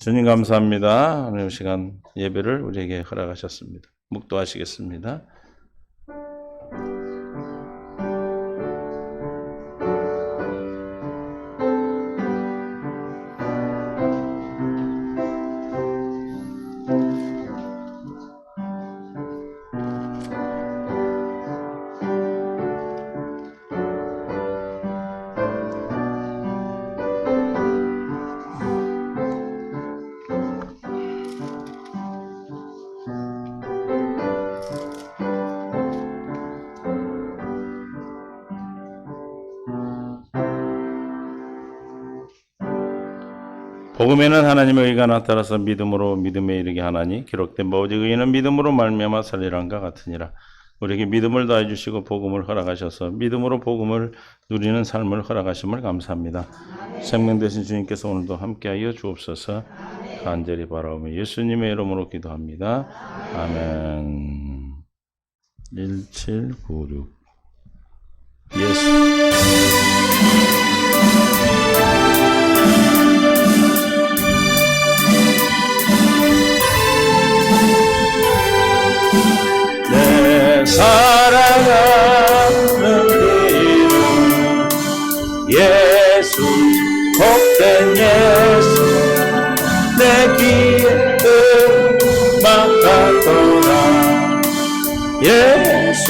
주님 감사합니다. 오늘 시간 예배를 우리에게 허락하셨습니다. 묵도하시겠습니다. 복음에는 하나님의 의가 나타나서 믿음으로 믿음에 이르게 하나니 기록된 바 오직 의인은 믿음으로 말미암아 살리란가 같으니라. 우리에게 믿음을 더해 주시고 복음을 허락하셔서 믿음으로 복음을 누리는 삶을 허락하심을 감사합니다. 생명 되신 주님께서 오늘도 함께하여 주옵소서. 간절히 바라오며 예수님의 이름으로 기도합니다. 아멘. 1796 예수 사랑하는 그 이름 예수 복된 예수 내 귀에 음악하도다 예수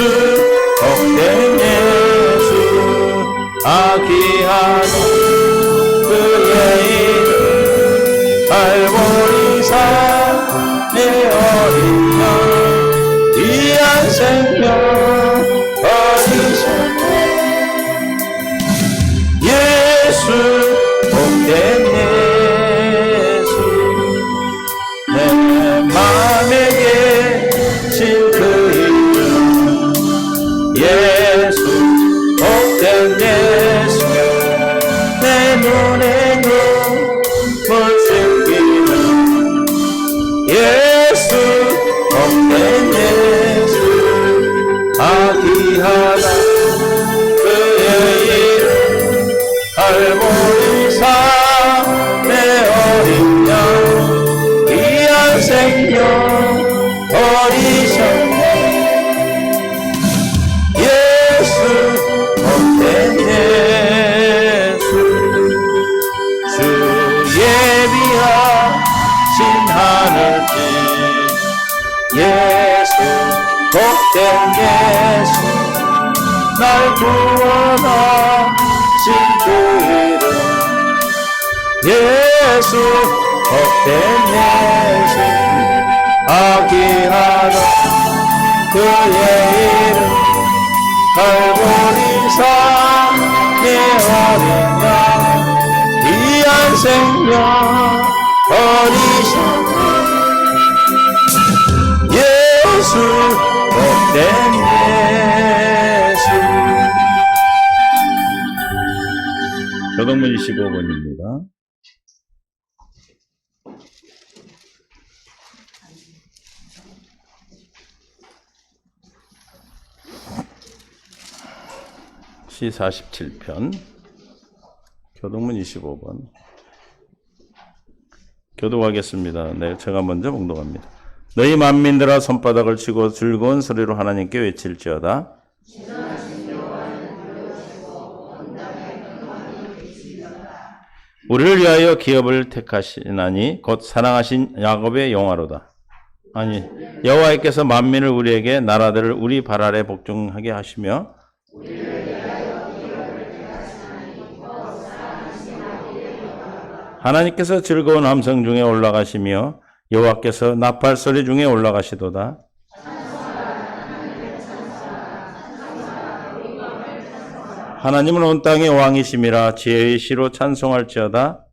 복된 예수 아귀하다 그의 이름 알보리사 내 어린 양 귀한 생명 어디서도 예수 복된 예수 내 맘에 계신 그 이름 예수 복된 예수 내 눈에 눈물 생기는 예수 복된 예수 아귀하다 그의 이름 알보리사 내 어린 양 귀한 생명 어리셨네 예수 복된 예수 주 예비하신 하늘빛 예수 복된 예수 날 구원하신 그 이름 예수 복된 예수 아귀하다 그의 이름 갈보리사 내 어린 양 귀한 생명 어리셨네 예수 복된 예수 교동문 25번입니다. 시 47편 교동문 25번 교독하겠습니다. 네, 제가 먼저 봉독합니다. 너희 만민들아 손바닥을 치고 즐거운 소리로 하나님께 외칠지어다. 우리를 위하여 기업을 택하시나니 곧 사랑하신 야곱의 영화로다. 아니 여호와께서 만민을 우리에게 나라들을 우리 발 아래 복종하게 하시며 하나님께서 즐거운 함성 중에 올라가시며 여호와께서 나팔 소리 중에 올라가시도다. 하나님은 온 땅의 왕이심이라 지혜의 시로 찬송할지어다.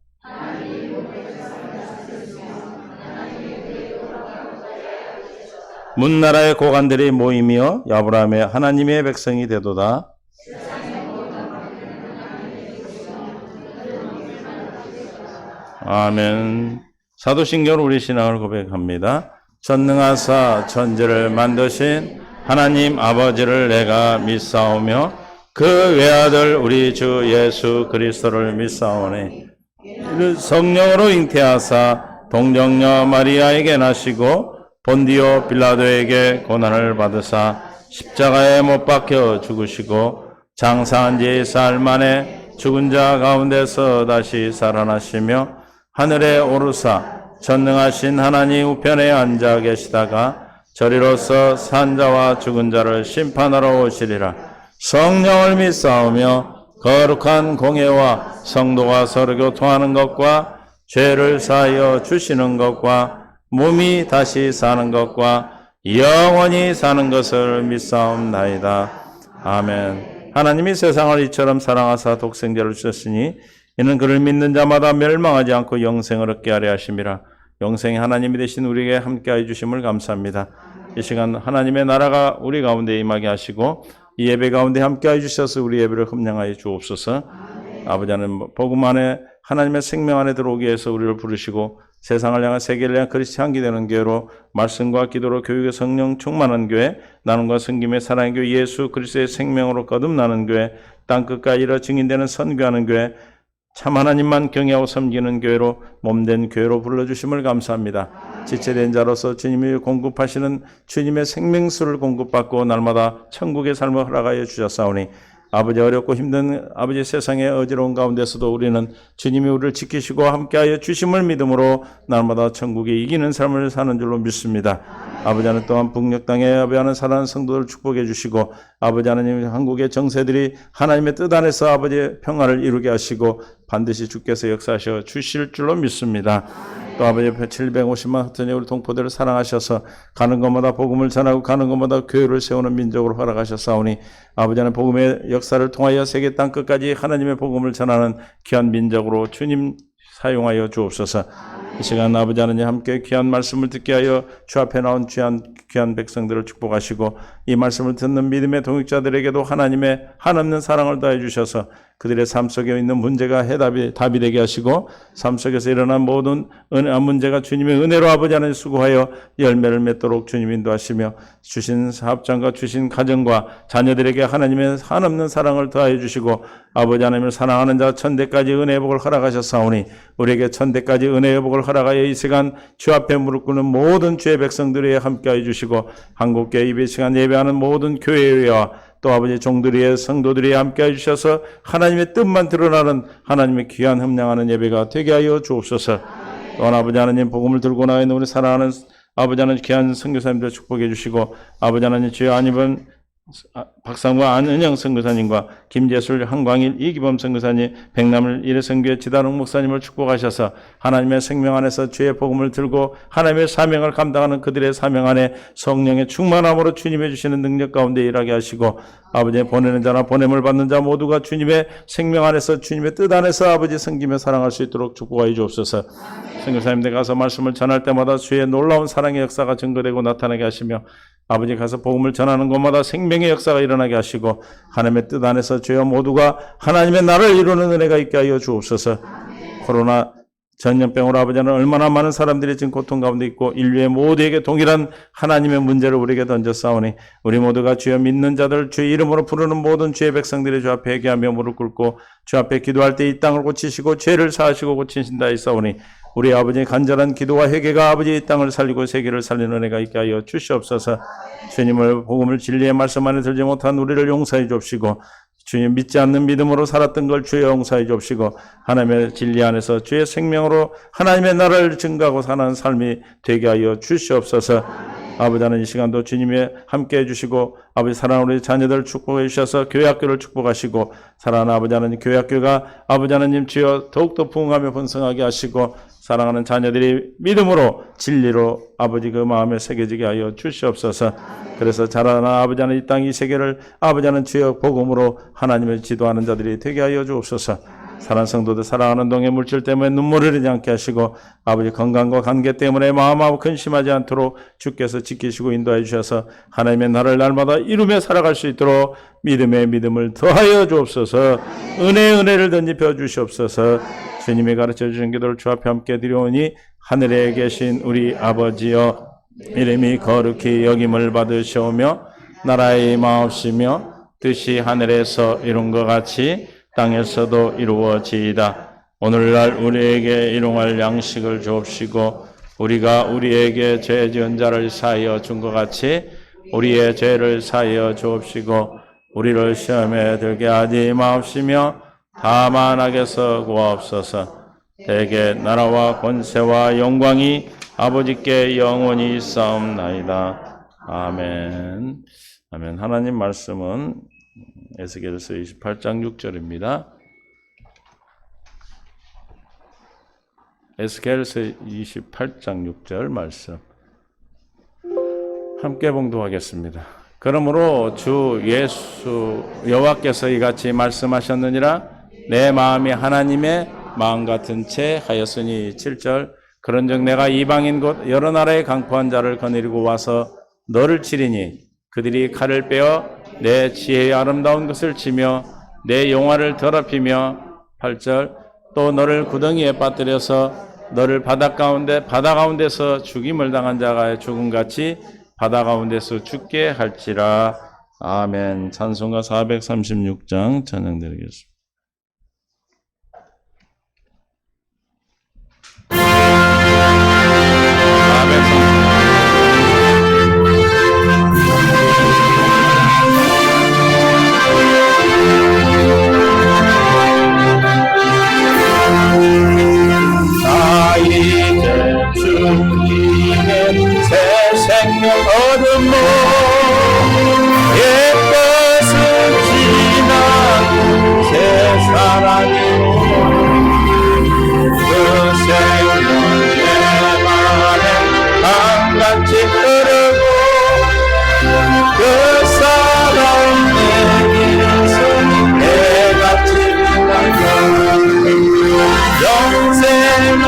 문나라의 고관들이 모이며 아브라함의 하나님의 백성이 되도다. 아멘. 사도신경으로 우리 신앙을 고백합니다. 전능하사 천지를 만드신 하나님 아버지를 내가 믿사오며 그 외아들 우리 주 예수 그리스도를 믿사오니 이를 성령으로 잉태하사 동정녀 마리아에게 나시고 본디오 빌라도에게 고난을 받으사 십자가에 못 박혀 죽으시고 장사한 지 4일 만에 죽은 자 가운데서 다시 살아나시며 하늘에 오르사 전능하신 하나님 우편에 앉아 계시다가 저리로서 산 자와 죽은 자를 심판하러 오시리라. 성령을 믿사오며 거룩한 공예와 성도가 서로 교통하는 것과 죄를 사하여 주시는 것과 몸이 다시 사는 것과 영원히 사는 것을 믿사옵나이다. 아멘. 하나님이 세상을 이처럼 사랑하사 독생자를 주셨으니 이는 그를 믿는 자마다 멸망하지 않고 영생을 얻게 하려 하심이라. 영생의 하나님이 되신 우리에게 함께해 주심을 감사합니다. 이 시간 하나님의 나라가 우리 가운데 임하게 하시고 이 예배 가운데 함께해 주셔서 우리 예배를 흠량하여 주옵소서. 아버지 하나님 복음 안에 하나님의 생명 안에 들어오기 위해서 우리를 부르시고 세상을 향한 세계를 향한 그리스도 향기 되는 교회로 말씀과 기도로 교육의 성령 충만한 교회, 나눔과 섬김의 사랑의 교회, 예수 그리스도의 생명으로 거듭나는 교회, 땅끝까지 이르러 증인되는 선교하는 교회, 참 하나님만 경외하고 섬기는 교회로 몸된 교회로 불러주심을 감사합니다. 지체된 자로서 주님이 공급하시는 주님의 생명수를 공급받고 날마다 천국의 삶을 허락하여 주셨사오니 아버지 어렵고 힘든 아버지 세상의 어지러운 가운데서도 우리는 주님이 우리를 지키시고 함께하여 주심을 믿음으로 날마다 천국에 이기는 삶을 사는 줄로 믿습니다. 아버지 하나님 또한 북녘 땅에 예배하는 사랑하는 성도들 축복해 주시고 아버지 하나님 한국의 정세들이 하나님의 뜻 안에서 아버지의 평화를 이루게 하시고 반드시 주께서 역사하셔 주실 줄로 믿습니다. 또 아버지 750만 흩어진 우리 동포들을 사랑하셔서 가는 곳마다 복음을 전하고 가는 곳마다 교회를 세우는 민족으로 허락하셨사오니 아버지 하나님 복음의 역사를 통하여 세계 땅끝까지 하나님의 복음을 전하는 귀한 민족으로 주님 사용하여 주옵소서. 이 시간 아버지 하나님 함께 귀한 말씀을 듣게 하여 주 앞에 나온 귀한 백성들을 축복하시고 이 말씀을 듣는 믿음의 동역자들에게도 하나님의 한없는 사랑을 더해 주셔서 그들의 삶 속에 있는 문제가 답이 되게 하시고 삶 속에서 일어난 모든 문제가 주님의 은혜로 아버지 하나님 수고하여 열매를 맺도록 주님 인도하시며 주신 사업장과 주신 가정과 자녀들에게 하나님의 한없는 사랑을 더하여 주시고 아버지 하나님을 사랑하는 자 천대까지 은혜의 복을 허락하셨사오니 우리에게 천대까지 은혜의 복을 허락하여 이 시간 주 앞에 무릎 꿇는 모든 주의 백성들에게 함께하여 주시고 한국교회 예배 시간 예배하는 모든 교회와 또 아버지 종들의 성도들이 함께해 주셔서 하나님의 뜻만 드러나는 하나님의 귀한 흠량하는 예배가 되게 하여 주옵소서. 또한 아버지 하나님 복음을 들고 나와 있는 우리 사랑하는 아버지 하나님 귀한 선교사님들 축복해 주시고 아버지 하나님 주여 안입은 박상과 안은영 선교사님과 김재술, 한광일, 이기범 선교사님, 백남을 일회선교회 지다롱 목사님을 축복하셔서 하나님의 생명 안에서 주의 복음을 들고 하나님의 사명을 감당하는 그들의 사명 안에 성령의 충만함으로 주님의 주시는 능력 가운데 일하게 하시고 아버지의 보내는 자나 보냄을 받는 자 모두가 주님의 생명 안에서 주님의 뜻 안에서 아버지 섬기며 사랑할 수 있도록 축복하여 주옵소서. 선교사님들 가서 말씀을 전할 때마다 주의 놀라운 사랑의 역사가 증거되고 나타나게 하시며 아버지 가서 복음을 전하는 곳마다 생명의 역사가 일어나게 하시고 하나님의 뜻 안에서 주여 모두가 하나님의 나라를 이루는 은혜가 있게 하여 주옵소서. 코로나 전염병으로 아버지는 얼마나 많은 사람들이 지금 고통 가운데 있고 인류의 모두에게 동일한 하나님의 문제를 우리에게 던졌사오니 우리 모두가 주여 믿는 자들 주의 이름으로 부르는 모든 주의 백성들이 주 앞에 회개하며 무릎 꿇고 주 앞에 기도할 때 이 땅을 고치시고 죄를 사하시고 고치신다 했사오니 우리 아버지의 간절한 기도와 회개가 아버지 이 땅을 살리고 세계를 살리는 은혜가 있게 하여 주시옵소서. 주님을 복음을 진리의 말씀 안에 들지 못한 우리를 용서해 주옵시고 주님 믿지 않는 믿음으로 살았던 걸 주여 용서해 주옵시고 하나님의 진리 안에서 주의 생명으로 하나님의 나라를 증거하고 사는 삶이 되게 하여 주시옵소서. 아버지 하나님 이 시간도 주님이 함께 해주시고 아버지 사랑하는 우리 자녀들 축복해 주셔서 교회학교를 축복하시고 사랑하는 아버지 하나님 교회학교가 아버지 하나님 주여 더욱더 부흥하며 번성하게 하시고 사랑하는 자녀들이 믿음으로 진리로 아버지 그 마음에 새겨지게 하여 주시옵소서. 그래서 자라나 아버지 하나님 이 땅 이 세계를 아버지 하나님 주여 복음으로 하나님을 지도하는 자들이 되게 하여 주옵소서. 사랑하는 성도들 사랑하는 동의 물질 때문에 눈물을 흘리지 않게 하시고 아버지 건강과 관계 때문에 마음하고 근심하지 않도록 주께서 지키시고 인도해 주셔서 하나님의 나라를 날마다 이루며 살아갈 수 있도록 믿음의 믿음을 더하여 주옵소서. 은혜를 덧입혀 주시옵소서. 주님이 가르쳐 주신 기도를 주 앞에 함께 드려오니 하늘에 계신 우리 아버지여 이름이 거룩히 여김을 받으시오며 나라의 마옵시며 뜻이 하늘에서 이룬 것 같이 땅에서도 이루어지이다. 오늘날 우리에게 일용할 양식을 주옵시고 우리가 우리에게 죄 지은 자를 사하여 준 것 같이 우리의 죄를 사하여 주옵시고 우리를 시험에 들게 하지 마옵시며 다만 악에서 구하옵소서. 대개 나라와 권세와 영광이 아버지께 영원히 있사옵나이다. 아멘. 아멘. 하나님 말씀은 에스겔서 28장 6절입니다. 에스겔서 28장 6절 말씀 함께 봉독하겠습니다. 그러므로 주 예수 여호와께서 이같이 말씀하셨느니라. 내 마음이 하나님의 마음 같은 채 하였으니 7절 그런즉 내가 이방인 곧 여러 나라의 강포한 자를 거느리고 와서 너를 치리니 그들이 칼을 빼어 내 지혜의 아름다운 것을 치며 내 영화를 더럽히며 8절 또 너를 구덩이에 빠뜨려서 너를 바다 가운데서 죽임을 당한 자가 죽음같이 바다 가운데서 죽게 할지라. 아멘. 찬송가 436장 찬양드리겠습니다. 주님의 새 생명 얻은 모 옛것은 지나고 새 사랑이 그 생명 내 맘에 강같이 흐르고 그 사랑 내게서 해같이 빛나며 영생을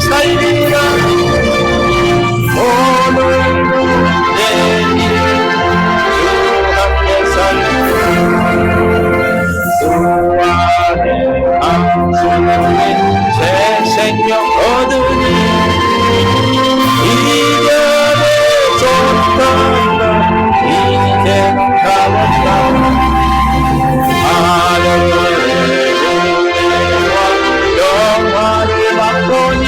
살리라. 오늘도 내일도 함께 살리라. 주 안에 안수는 새 생명 얻으니 이별의 쫓다가 이제 가봤다. 하늘의 은혜와 영화를 받보니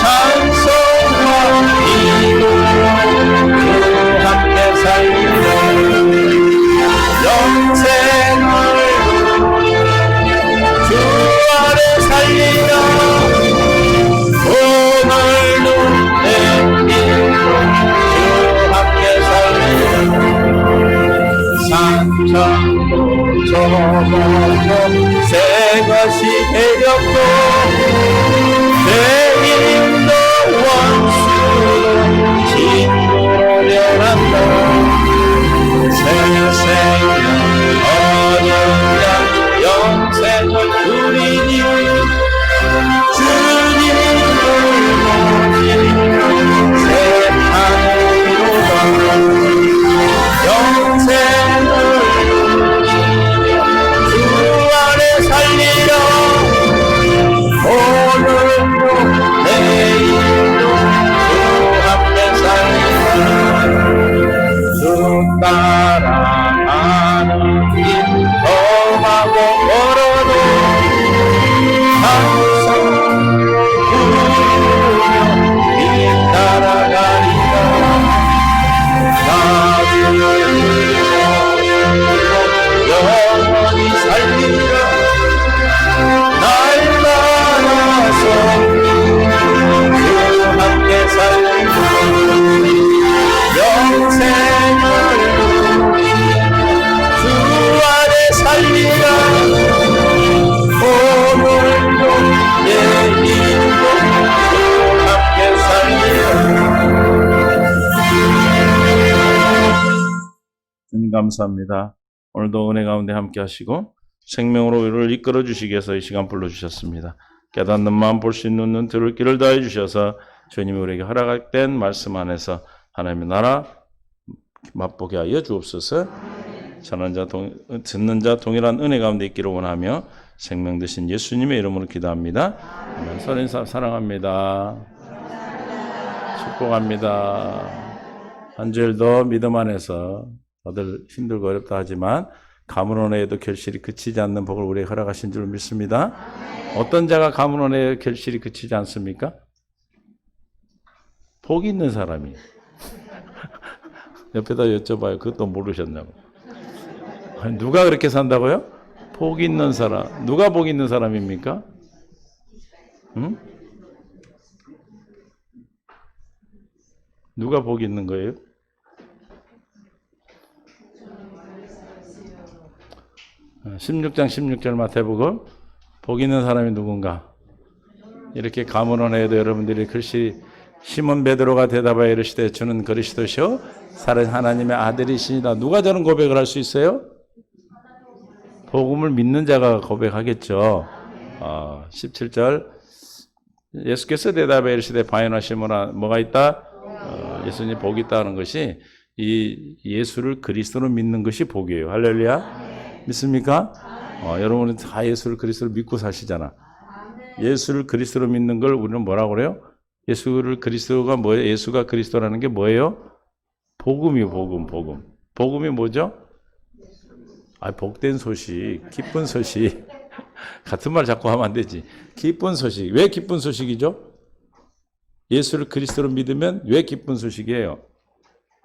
찬송과 기도로 주 함께 살리라. 영생을 주 안에 살리라. 오늘도 내일도 주 함께 살리라. 상처도 저먹고 새 것이 되렸고 내 힘도 원수로 친구로 변한다. 새 생명 얻으려 영생을 누리니 주님을 모시니 새 하늘이로다. 영생을 누리니 주 안에 살리라. 오늘도 내일도 주 함께 살리라. 주 따라가는 길 험하고 멀어도 항상 부르며 길 따라가리라. 나를 영원히 살리라. 날마다서 주 함께 살리라. 영생을 주 안에 살리라. 오늘도 내일도 주 함께 살리라. 주님 감사합니다. 오늘도 은혜 가운데 함께 하시고 생명으로 우리를 이끌어 주시기 위해서 이 시간 불러주셨습니다. 깨닫는 마음 볼 수 있는 눈 들을 길을 다해 주셔서 주님이 우리에게 허락된 말씀 안에서 하나님의 나라 맛보게 하여 주옵소서. 듣는 자 동일한 은혜 가운데 있기를 원하며 생명 되신 예수님의 이름으로 기도합니다. 아멘. 서린사 사랑합니다. 축복합니다. 한 주일도 믿음 안에서 다들 힘들고 어렵다 하지만 가문원에도 결실이 그치지 않는 복을 우리에게 허락하신 줄 믿습니다. 어떤 자가 가문원에 결실이 그치지 않습니까? 복이 있는 사람이. 옆에다 여쭤봐요. 그것도 모르셨냐고. 누가 그렇게 산다고요? 복 있는 사람. 누가 복 있는 사람입니까? 응? 누가 복 있는 거예요? 어, 16장 16절 마태복음. 복 있는 사람이 누군가? 이렇게 가문원에도 여러분들이 글씨 시몬 베드로가 대답하여 이르시되 주는 그리스도시요 살은 하나님의 아들이시니다. 누가 저런 고백을 할 수 있어요? 복음을 믿는 자가 고백하겠죠. 17절 예수께서 대답하여 이르시되 바요나 시몬아 뭐가 있다? 예수님 복이 있다는 것이 이 예수를 그리스도로 믿는 것이 복이에요. 할렐루야. 믿습니까? 여러분은 다 예수를 그리스도로 믿고 사시잖아. 예수를 그리스도로 믿는 걸 우리는 뭐라고 그래요? 예수를 그리스도가 뭐예요? 예수가 그리스도라는 게 뭐예요? 복음이요, 복음. 복음이 뭐죠? 복된 소식, 기쁜 소식. 같은 말 자꾸 하면 안 되지. 기쁜 소식. 왜 기쁜 소식이죠? 예수를 그리스도로 믿으면 왜 기쁜 소식이에요?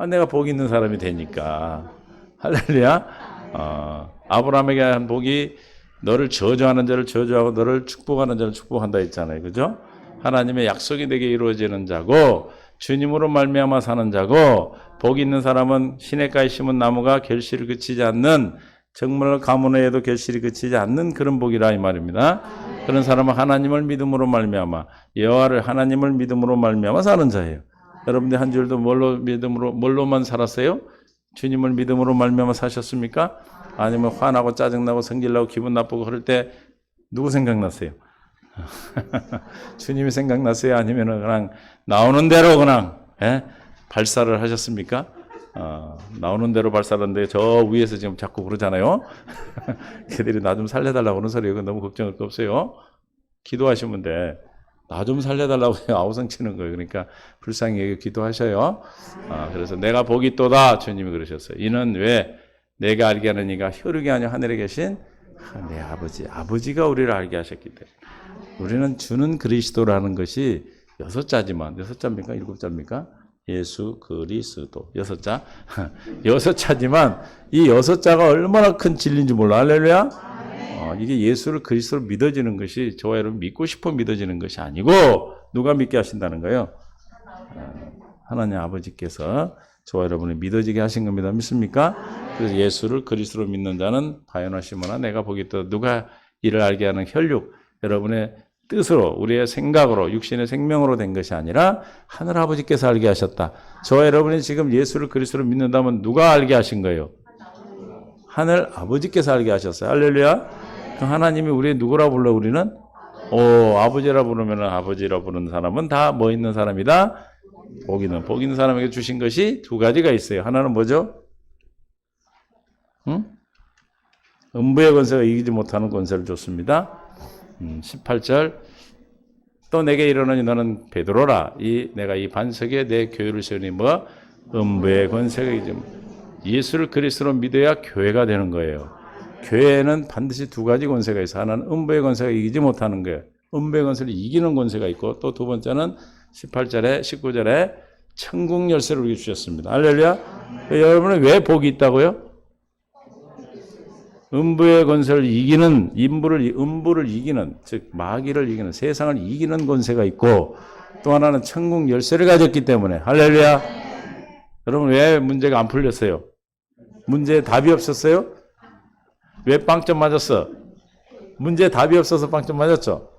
내가 복 있는 사람이 되니까. 할렐루야. 아브라함에게 한 복이 너를 저주하는 자를 저주하고 너를 축복하는 자를 축복한다 했잖아요. 그죠? 하나님의 약속이 내게 이루어지는 자고 주님으로 말미암아 사는 자고 복 있는 사람은 시냇가에 심은 나무가 결실을 그치지 않는 정말 가문에도 결실이 그치지 않는 그런 복이라 이 말입니다. 그런 사람은 하나님을 믿음으로 말미암아 여호와를 하나님을 믿음으로 말미암아 사는 자예요. 여러분들 한 줄도 뭘로만 살았어요? 주님을 믿음으로 말미암아 사셨습니까? 아니면 화나고 짜증나고 성질나고 기분 나쁘고 그럴 때 누구 생각났어요? 주님이 생각났어요? 아니면 그냥 나오는 대로 그냥 발사를 하셨습니까? 나오는 대로 발사하는데 저 위에서 지금 자꾸 그러잖아요. 걔들이 나 좀 살려달라고 그런 소리예요. 너무 걱정할 거 없어요. 기도하시면 돼. 나 좀 살려달라고 아우성치는 거예요. 그러니까 불쌍히 기도하셔요. 그래서 내가 복이 있도다 주님이 그러셨어요. 이는 왜 내가 알게 하는 이가 혈육이 아니라 하늘에 계신 내 아버지가 우리를 알게 하셨기 때문에 우리는 주는 그리스도라는 것이 6자지만 6자입니까? 7자입니까? 예수 그리스도 6자 6자지만 이 6자가 얼마나 큰 진리인지 몰라. 할렐루야. 이게 예수를 그리스도로 믿어지는 것이 저와 여러분 믿고 싶어 믿어지는 것이 아니고 누가 믿게 하신다는 거예요? 하나님 아버지께서 저와 여러분을 믿어지게 하신 겁니다. 믿습니까? 그래서 예수를 그리스도로 믿는 자는 바요나 시몬아 내가 복이 있다. 누가 이를 알게 하는 혈육 여러분의 뜻으로 우리의 생각으로 육신의 생명으로 된 것이 아니라 하늘 아버지께서 알게 하셨다. 저와 여러분이 지금 예수를 그리스도로 믿는다면 누가 알게 하신 거예요? 하늘 아버지께서 알게 하셨어요. 할렐루야. 그 하나님이 우리 누구라 불러 우리는? 아버지라 부르면 아버지라 부르는 사람은 다 뭐 있는 사람이다? 복 있는 사람에게 주신 것이 두 가지가 있어요. 하나는 뭐죠? 음부의 권세가 이기지 못하는 권세를 줬습니다. 18절 또 내게 이르노니 너는 베드로라 내가 이 반석에 내 교회를 세우니 뭐 음부의 권세가 이기지 예수를 그리스도로 믿어야 교회가 되는 거예요. 교회에는 반드시 두 가지 권세가 있어요. 하나는 음부의 권세가 이기지 못하는 거예요. 음부의 권세를 이기는 권세가 있고 또 두 번째는 18절에 19절에 천국 열쇠를 우리에게 주셨습니다. 할렐루야. 여러분은 왜 복이 있다고요? 음부의 권세를 이기는 음부를 이기는 즉 마귀를 이기는 세상을 이기는 권세가 있고 또 하나는 천국 열쇠를 가졌기 때문에 할렐루야. 여러분 왜 문제가 안 풀렸어요? 문제에 답이 없었어요? 왜 빵점 맞았어? 문제에 답이 없어서 빵점 맞았죠?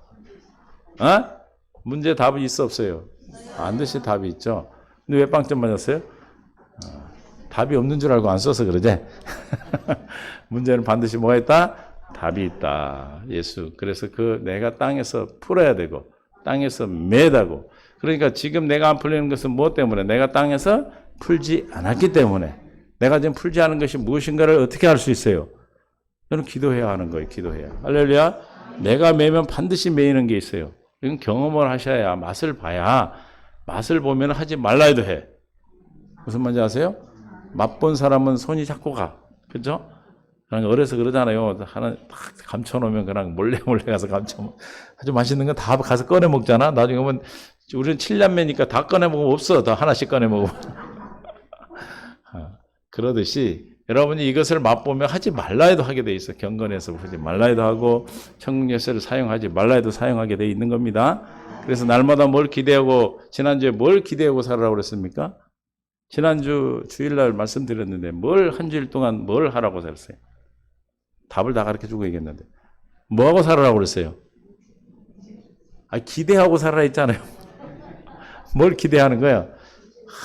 문제에 답이 있어 없어요? 반드시 답이 있죠. 근데 왜 빵점 맞았어요? 답이 없는 줄 알고 안 써서 그러지. 문제는 반드시 뭐가 있다? 답이 있다. 예수. 그래서 내가 땅에서 풀어야 되고 땅에서 매다고. 그러니까 지금 내가 안 풀리는 것은 무엇 때문에? 내가 땅에서 풀지 않았기 때문에. 내가 지금 풀지 않은 것이 무엇인가를 어떻게 알 수 있어요? 저는 기도해야 하는 거예요. 기도해야. 할렐루야. 내가 매면 반드시 매이는 게 있어요. 이건 경험을 하셔야 맛을 봐야 맛을 보면 하지 말라 해도 해. 무슨 말인지 아세요? 맛본 사람은 손이 자꾸 가. 그죠? 그러니까 어려서 그러잖아요. 하나 딱 감춰놓으면 그냥 몰래 가서 아주 맛있는 건 다 가서 꺼내 먹잖아. 나중에 보면 우리는 7남매니까 다 꺼내 먹으면 없어. 다 하나씩 꺼내 먹으면. 그러듯이 여러분이 이것을 맛보면 하지 말라 해도 하게 돼 있어. 경건해서 하지 말라 해도 하고 천국열쇠를 사용하지 말라 해도 사용하게 돼 있는 겁니다. 그래서 날마다 뭘 기대하고 지난주에 뭘 기대하고 살아라고 그랬습니까? 지난주 주일날 말씀드렸는데 뭘 한 주일 동안 뭘 하라고 살았어요? 답을 다 가르쳐주고 얘기했는데 뭐하고 살아라고 그랬어요? 기대하고 살아라 했잖아요. 뭘 기대하는 거야?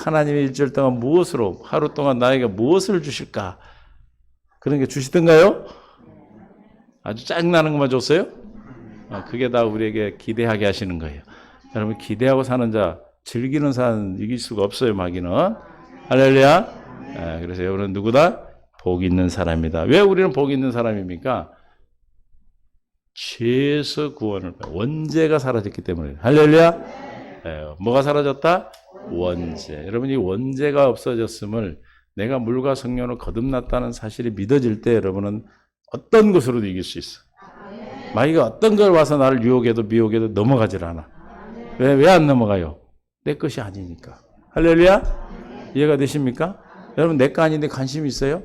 하나님이 일주일 동안 무엇으로 하루 동안 나에게 무엇을 주실까? 그런 게 주시던가요? 아주 짜증나는 것만 줬어요? 그게 다 우리에게 기대하게 하시는 거예요. 여러분 기대하고 사는 자 즐기는 사는 이길 수가 없어요. 마귀는. 할렐루야. 그래서 여러분은 누구다? 복 있는 사람이다. 왜 우리는 복 있는 사람입니까? 죄에서 구원을 원죄가 사라졌기 때문에. 할렐루야. 뭐가 사라졌다? 원죄. 여러분 이 원죄가 없어졌음을 내가 물과 성령으로 거듭났다는 사실이 믿어질 때 여러분은 어떤 것으로도 이길 수 있어. 마귀가 어떤 걸 와서 나를 유혹해도 미혹해도 넘어가질 않아. 왜 안 넘어가요? 내 것이 아니니까. 할렐루야? 이해가 되십니까? 여러분 내 거 아닌데 관심 있어요?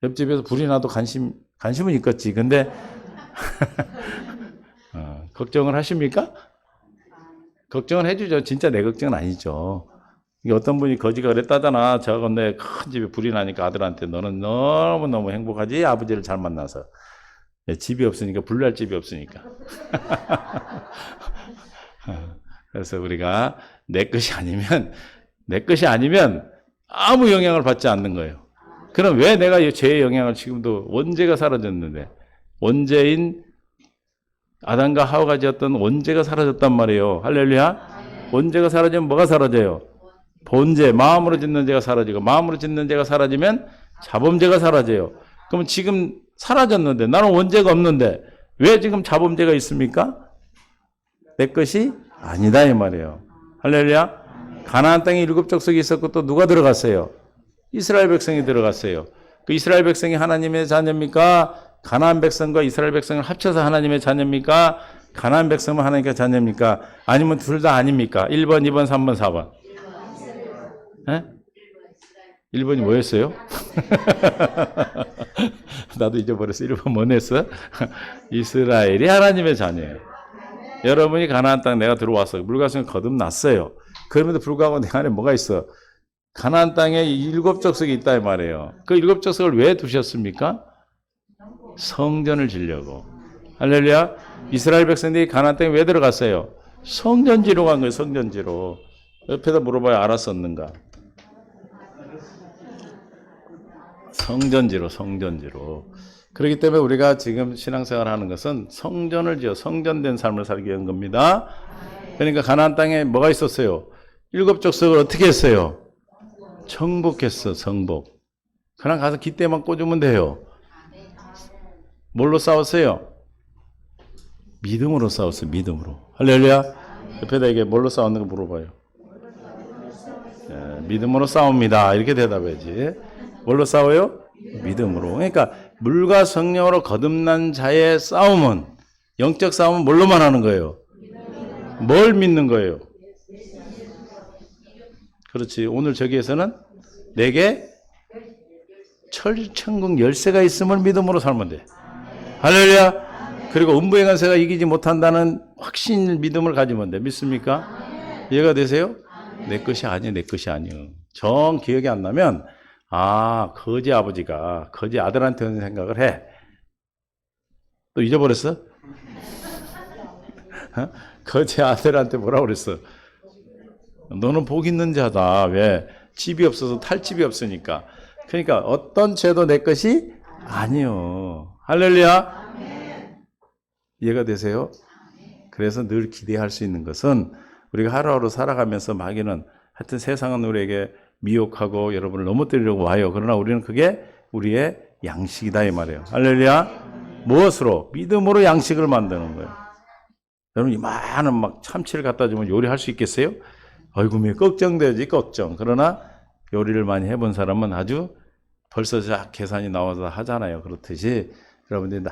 옆집에서 불이 나도 관심은 있겠지. 근데 걱정을 하십니까? 걱정을 해주죠. 진짜 내 걱정은 아니죠. 이게 어떤 분이 거지가 그랬다잖아. 저 건데 큰 집에 불이 나니까 아들한테 너는 너무너무 행복하지? 아버지를 잘 만나서. 집이 없으니까 불날 집이 없으니까. 그래서 우리가 내 것이 아니면 아무 영향을 받지 않는 거예요. 그럼 왜 내가 죄의 영향을 지금도 원죄가 사라졌는데 원죄인 아담과 하와가 지었던 원죄가 사라졌단 말이에요. 할렐루야. 원죄가 사라지면 뭐가 사라져요? 본죄, 마음으로 짓는 죄가 사라지고 마음으로 짓는 죄가 사라지면 자범죄가 사라져요. 그럼 지금 사라졌는데 나는 원죄가 없는데 왜 지금 자범죄가 있습니까? 내 것이 아니다 이 말이에요. 할렐루야. 가나안 땅에 7 족속이 있었고 또 누가 들어갔어요? 이스라엘 백성이 들어갔어요. 그 이스라엘 백성이 하나님의 자녀입니까? 가나안 백성과 이스라엘 백성을 합쳐서 하나님의 자녀입니까? 가나안 백성은 하나님의 자녀입니까? 아니면 둘 다 아닙니까? 1번, 2번, 3번, 4번. 에? 1번이 뭐였어요? 나도 잊어버렸어. 1번 뭐 냈어? 이스라엘이 하나님의 자녀예요. 여러분이 가나안 땅 내가 들어와서 물과 성을 거듭났어요. 그럼에도 불구하고 내 안에 뭐가 있어? 가나안 땅에 7 족속이 있다 이 말이에요. 그 7 족속을 왜 두셨습니까? 성전을 지려고. 할렐루야. 이스라엘 백성들이 가나안 땅에 왜 들어갔어요? 성전지로 간 거예요. 성전지로. 옆에다 물어봐야 알았었는가? 성전지로. 그렇기 때문에 우리가 지금 신앙생활 하는 것은 성전을 지어 성전된 삶을 살기 위한 겁니다. 그러니까 가나안 땅에 뭐가 있었어요? 7 족속을 어떻게 했어요? 정복했어. 정복. 그냥 가서 깃대만 꽂으면 돼요. 뭘로 싸웠어요? 믿음으로 싸웠어요. 믿음으로. 할렐루야. 옆에다 이게 뭘로 싸웠는가 물어봐요. 믿음으로 싸웁니다. 이렇게 대답해야지. 뭘로 싸워요? 믿음으로. 그러니까 물과 성령으로 거듭난 자의 싸움은, 영적 싸움은 뭘로만 하는 거예요? 뭘 믿는 거예요? 그렇지. 오늘 저기에서는 내게 천국 열쇠가 있음을 믿음으로 살면 돼. 할렐루야. 그리고 음부의 권세가 이기지 못한다는 확신 믿음을 가지면 돼. 믿습니까? 이해가 되세요? 내 것이 아니에요. 내 것이 아니에요. 정 기억이 안 나면 거지 아버지가 거지 아들한테 하는 생각을 해. 또 잊어버렸어? 거지 아들한테 뭐라고 그랬어? 너는 복 있는 자다. 왜? 집이 없어서 탈집이 없으니까. 그러니까 어떤 죄도 내 것이 아니요. 할렐루야. 이해가 되세요? 그래서 늘 기대할 수 있는 것은 우리가 하루하루 살아가면서 마귀는 하여튼 세상은 우리에게 미혹하고 여러분을 넘어뜨리려고 와요. 그러나 우리는 그게 우리의 양식이다 이 말이에요. 할렐루야. 무엇으로? 믿음으로 양식을 만드는 거예요. 여러분 이만한 막 참치를 갖다 주면 요리할 수 있겠어요? 아이고 걱정되지 걱정. 그러나 요리를 많이 해본 사람은 아주 벌써 자 계산이 나와서 하잖아요. 그렇듯이 여러분들이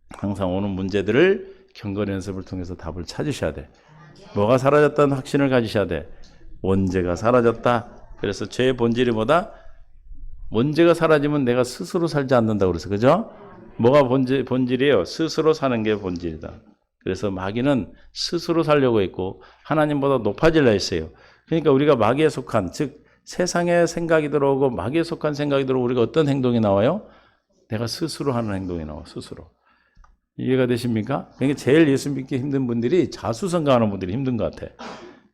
항상 오는 문제들을 경건 연습을 통해서 답을 찾으셔야 돼. 뭐가 사라졌다는 확신을 가지셔야 돼. 원죄가 사라졌다. 그래서 죄의 본질이 뭐다? 원죄가 사라지면 내가 스스로 살지 않는다고 그래서 그죠? 뭐가 본질이에요? 스스로 사는 게 본질이다. 그래서 마귀는 스스로 살려고 했고 하나님보다 높아지려 했어요. 그러니까 우리가 마귀에 속한, 즉 세상의 생각이 들어오고 마귀에 속한 생각이 들어오고 우리가 어떤 행동이 나와요? 내가 스스로 하는 행동이 나와. 스스로. 이해가 되십니까? 그러니까 제일 예수 믿기 힘든 분들이 자수성가하는 분들이 힘든 것 같아.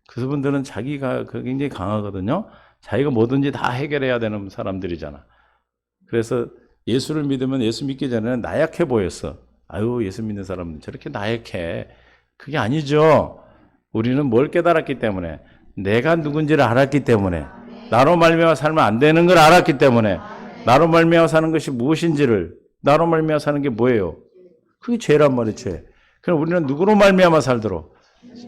그분들은 자기가 굉장히 강하거든요. 자기가 뭐든지 다 해결해야 되는 사람들이잖아. 그래서 예수를 믿으면 예수 믿기 전에는 나약해 보였어. 아유, 예수 믿는 사람은 저렇게 나약해. 그게 아니죠. 우리는 뭘 깨달았기 때문에, 내가 누군지를 알았기 때문에, 나로 말미암아 살면 안 되는 걸 알았기 때문에, 나로 말미암아 사는 것이 무엇인지를, 나로 말미암아 사는 게 뭐예요? 그게 죄란 말이에요, 죄. 그럼 우리는 누구로 말미암아 살도록?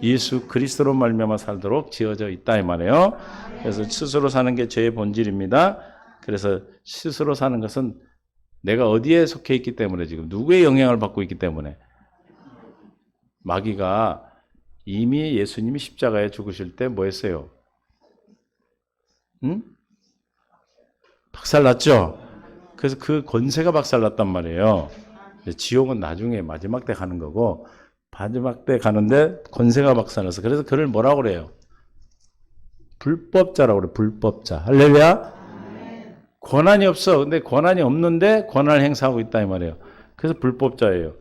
예수 그리스도로 말미암아 살도록 지어져 있다 이 말이에요. 그래서 스스로 사는 게 죄의 본질입니다. 그래서 스스로 사는 것은 내가 어디에 속해 있기 때문에, 지금 누구의 영향을 받고 있기 때문에. 마귀가 이미 예수님이 십자가에 죽으실 때 뭐 했어요? 응? 박살났죠? 그래서 그 권세가 박살났단 말이에요. 지옥은 나중에 마지막 때 가는 거고, 마지막 때 가는데 권세가 박살나서, 그래서 그를 뭐라고 그래요? 불법자라고 그래. 불법자. 할렐루야. 권한이 없어. 근데 권한이 없는데 권한을 행사하고 있다 이 말이에요. 그래서 불법자예요.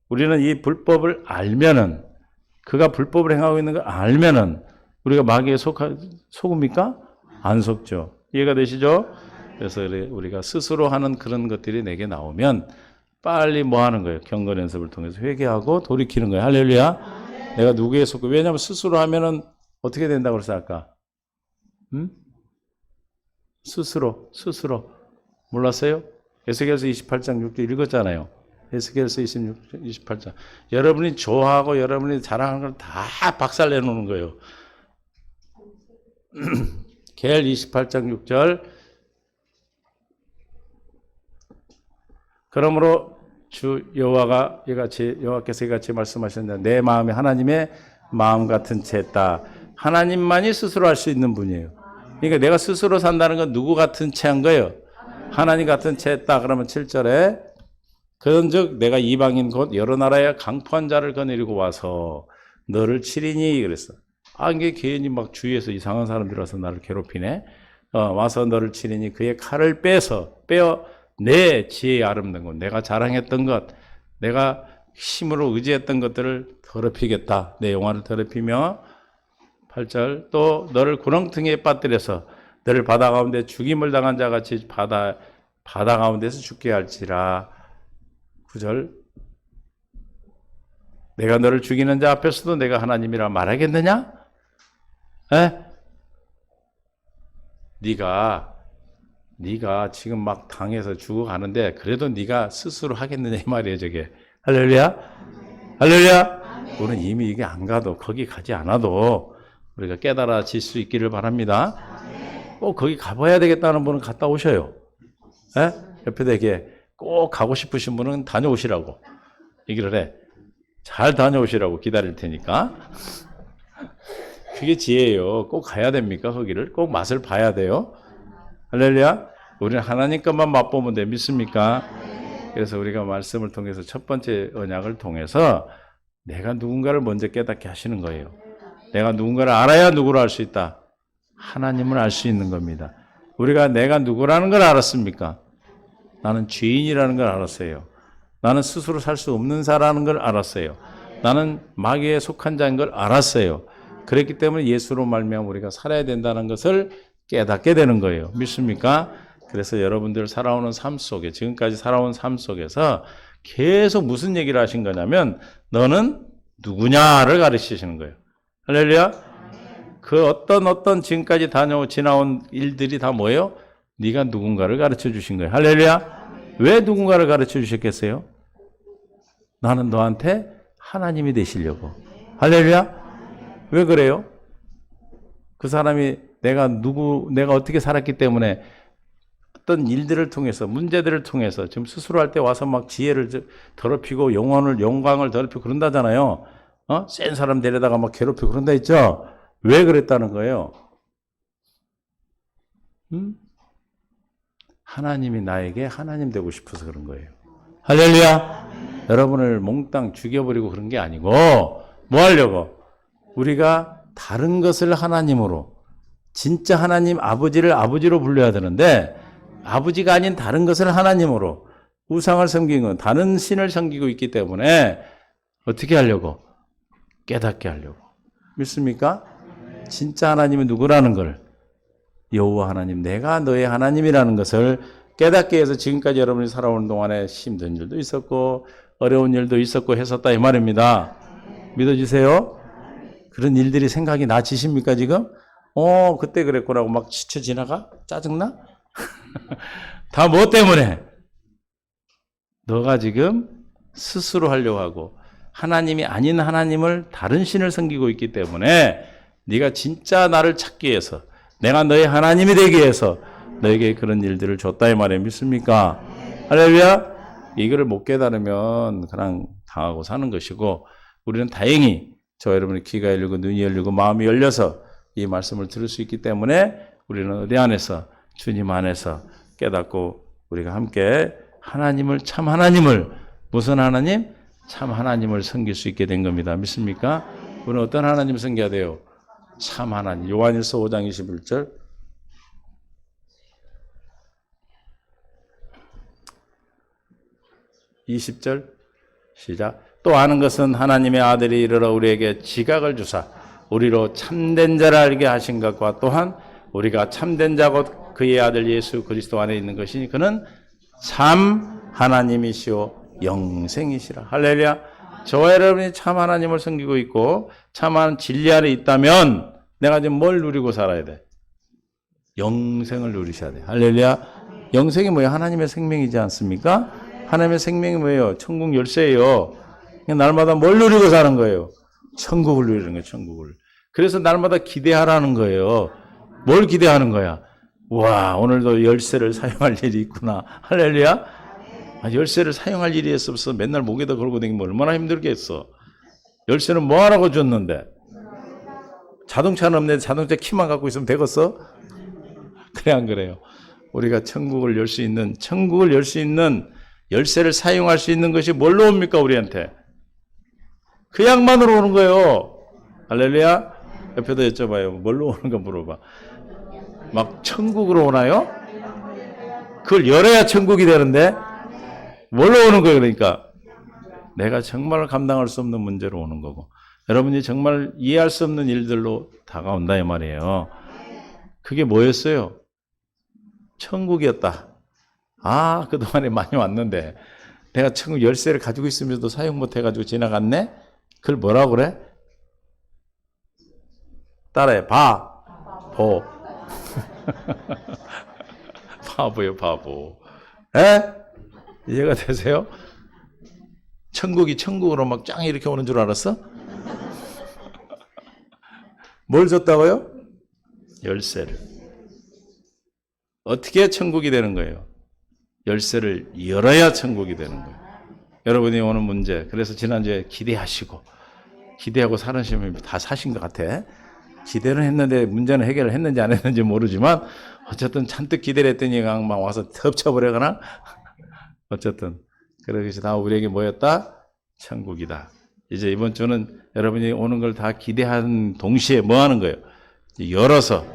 우리는 이 불법을 알면은, 그가 불법을 행하고 있는 걸 알면은 우리가 마귀에 속습니까? 안 속죠. 이해가 되시죠? 그래서 우리가 스스로 하는 그런 것들이 내게 나오면 빨리 뭐 하는 거예요? 경건 연습을 통해서 회개하고 돌이키는 거예요. 할렐루야. 내가 누구에 속고, 왜냐하면 스스로 하면은 어떻게 된다고 그랬어 아까? 스스로 몰랐어요? 에스겔서 28장 6절 읽었잖아요. 에스겔서 28장. 여러분이 좋아하고 여러분이 자랑하는 걸 다 박살내놓는 거예요. 계열 28장 6절. 그러므로 주 여호와께서 이같이 말씀하셨는데, 내 마음이 하나님의 마음 같은 채다. 하나님만이 스스로 할 수 있는 분이에요. 그러니까 내가 스스로 산다는 건 누구 같은 채한 거예요? 하나님 같은 채했다. 그러면 7절에 그런즉 내가 이방인 곧 여러 나라의 강포한 자를 거느리고 와서 너를 치리니 그랬어. 이게 괜히 막 주위에서 이상한 사람들이 와서 나를 괴롭히네. 와서 너를 치리니 그의 칼을 빼어 내 지혜에 아름다운 것, 내가 자랑했던 것, 내가 힘으로 의지했던 것들을 더럽히겠다. 내 영화를 더럽히며 8절 또 너를 구렁텅이에 빠뜨려서 너를 바다 가운데 죽임을 당한 자같이 바다 가운데서 죽게 할지라. 9절 내가 너를 죽이는 자 앞에서도 내가 하나님이라 말하겠느냐? 네가 지금 막 당해서 죽어가는데 그래도 네가 스스로 하겠느냐 이 말이에요. 저게 할렐루야. 할렐루야. 우리는 이미 이게 안 가도, 거기 가지 않아도 우리가 깨달아질 수 있기를 바랍니다. 꼭 거기 가봐야 되겠다는 분은 갔다 오셔요. 옆에 되게 꼭 가고 싶으신 분은 다녀오시라고 얘기를 해. 잘 다녀오시라고 기다릴 테니까. 그게 지혜예요. 꼭 가야 됩니까? 거기를 꼭 맛을 봐야 돼요. 할렐루야. 우리는 하나님 것만 맛보면 돼. 믿습니까? 그래서 우리가 말씀을 통해서 첫 번째 언약을 통해서 내가 누군가를 먼저 깨닫게 하시는 거예요. 내가 누군가를 알아야 누구를 알 수 있다. 하나님을 알 수 있는 겁니다. 우리가 내가 누구라는 걸 알았습니까? 나는 죄인이라는 걸 알았어요. 나는 스스로 살 수 없는 자라는 걸 알았어요. 나는 마귀에 속한 자인 걸 알았어요. 그랬기 때문에 예수로 말미암아 우리가 살아야 된다는 것을 깨닫게 되는 거예요. 믿습니까? 그래서 여러분들 살아오는 삶 속에, 지금까지 살아온 삶 속에서 계속 무슨 얘기를 하신 거냐면 너는 누구냐를 가르치시는 거예요. 할렐루야. 그 어떤 지금까지 지나온 일들이 다 뭐예요? 네가 누군가를 가르쳐 주신 거예요. 할렐루야. 왜 누군가를 가르쳐 주셨겠어요? 나는 너한테 하나님이 되시려고. 할렐루야. 왜 그래요? 그 사람이 내가 어떻게 살았기 때문에 어떤 일들을 통해서, 문제들을 통해서 지금 스스로 할 때 와서 막 지혜를 더럽히고 영광을 더럽히고 그런다잖아요. 센 사람 데려다가 막 괴롭히고 그런다 했죠. 왜 그랬다는 거예요? 하나님이 나에게 하나님 되고 싶어서 그런 거예요. 할렐루야. 여러분을 몽땅 죽여버리고 그런 게 아니고 뭐 하려고? 우리가 다른 것을 하나님으로, 진짜 하나님 아버지를 아버지로 불러야 되는데 아버지가 아닌 다른 것을 하나님으로, 우상을 섬기는 건 다른 신을 섬기고 있기 때문에 어떻게 하려고? 깨닫게 하려고. 믿습니까? 진짜 하나님이 누구라는 걸, 여호와 하나님, 내가 너의 하나님이라는 것을 깨닫게 해서 지금까지 여러분이 살아오는 동안에 힘든 일도 있었고 어려운 일도 있었고 했었다 이 말입니다. 믿어주세요? 그런 일들이 생각이 나지십니까 지금? 그때 그랬구나 하고 막 지쳐 지나가? 짜증나? 다 뭐 때문에? 너가 지금 스스로 하려고 하고 하나님이 아닌 하나님을, 다른 신을 섬기고 있기 때문에 네가 진짜 나를 찾기 위해서, 내가 너의 하나님이 되기 위해서 너에게 그런 일들을 줬다 이 말이에요. 믿습니까? 할렐루야. 이거를 못 깨달으면 그냥 당하고 사는 것이고, 우리는 다행히 저 여러분의 귀가 열리고 눈이 열리고 마음이 열려서 이 말씀을 들을 수 있기 때문에 우리는 어디 안에서? 주님 안에서 깨닫고 우리가 함께 하나님을, 참 하나님을, 무슨 하나님? 참 하나님을 섬길 수 있게 된 겁니다. 믿습니까? 우리는 어떤 하나님을 섬겨야 돼요? 참 하나님. 요한일서 5장 21절. 20절 시작. 또 아는 것은 하나님의 아들이 이르러 우리에게 지각을 주사 우리로 참된 자를 알게 하신 것과 또한 우리가 참된 자 곧 그의 아들 예수 그리스도 안에 있는 것이니 그는 참 하나님이시오 영생이시라. 할렐루야. 저와 여러분이 참 하나님을 섬기고 있고 참한 진리 안에 있다면 내가 지금 뭘 누리고 살아야 돼? 영생을 누리셔야 돼. 할렐루야. 영생이 뭐예요? 하나님의 생명이지 않습니까? 하나님의 생명이 뭐예요? 천국 열쇠예요. 날마다 뭘 누리고 사는 거예요? 천국을 누리는 거예요. 천국을. 그래서 날마다 기대하라는 거예요. 뭘 기대하는 거야? 와, 오늘도 열쇠를 사용할 일이 있구나. 할렐루야. 열쇠를 사용할 일이 있어서 맨날 목에다 걸고 다니면 얼마나 힘들겠어. 열쇠는 뭐 하라고 줬는데? 자동차는 없는데 자동차 키만 갖고 있으면 되겠어? 그래 안 그래요? 우리가 천국을 열 수 있는, 천국을 열 수 있는 열쇠를 사용할 수 있는 것이 뭘로 옵니까 우리한테? 그 양만으로 오는 거예요. 할렐루야. 옆에도 여쭤봐요. 뭘로 오는가 물어봐. 막 천국으로 오나요? 그걸 열어야 천국이 되는데 뭘로 오는 거예요? 그러니까 내가 정말 감당할 수 없는 문제로 오는 거고 여러분이 정말 이해할 수 없는 일들로 다가온다 이 말이에요. 그게 뭐였어요? 천국이었다. 그동안에 많이 왔는데 내가 천국 열쇠를 가지고 있으면서도 사용 못 해가지고 지나갔네? 그걸 뭐라고 그래? 따라해. 바보. 바보요, 바보. 이해가 되세요? 천국이 천국으로 막 짱 이렇게 오는 줄 알았어? 뭘 줬다고요? 열쇠를. 어떻게 천국이 되는 거예요? 열쇠를 열어야 천국이 되는 거예요. 여러분이 오는 문제, 그래서 지난주에 기대하고 사시면 다 사신 것 같아. 기대는 했는데 문제는 해결을 했는지 안 했는지 모르지만 어쨌든 잔뜩 기대를 했더니 그냥 막 와서 덮쳐버려거나 어쨌든 그러기서 다 우리에게 뭐였다? 천국이다. 이제 이번 주는 여러분이 오는 걸 다 기대한 동시에 뭐 하는 거예요? 열어서,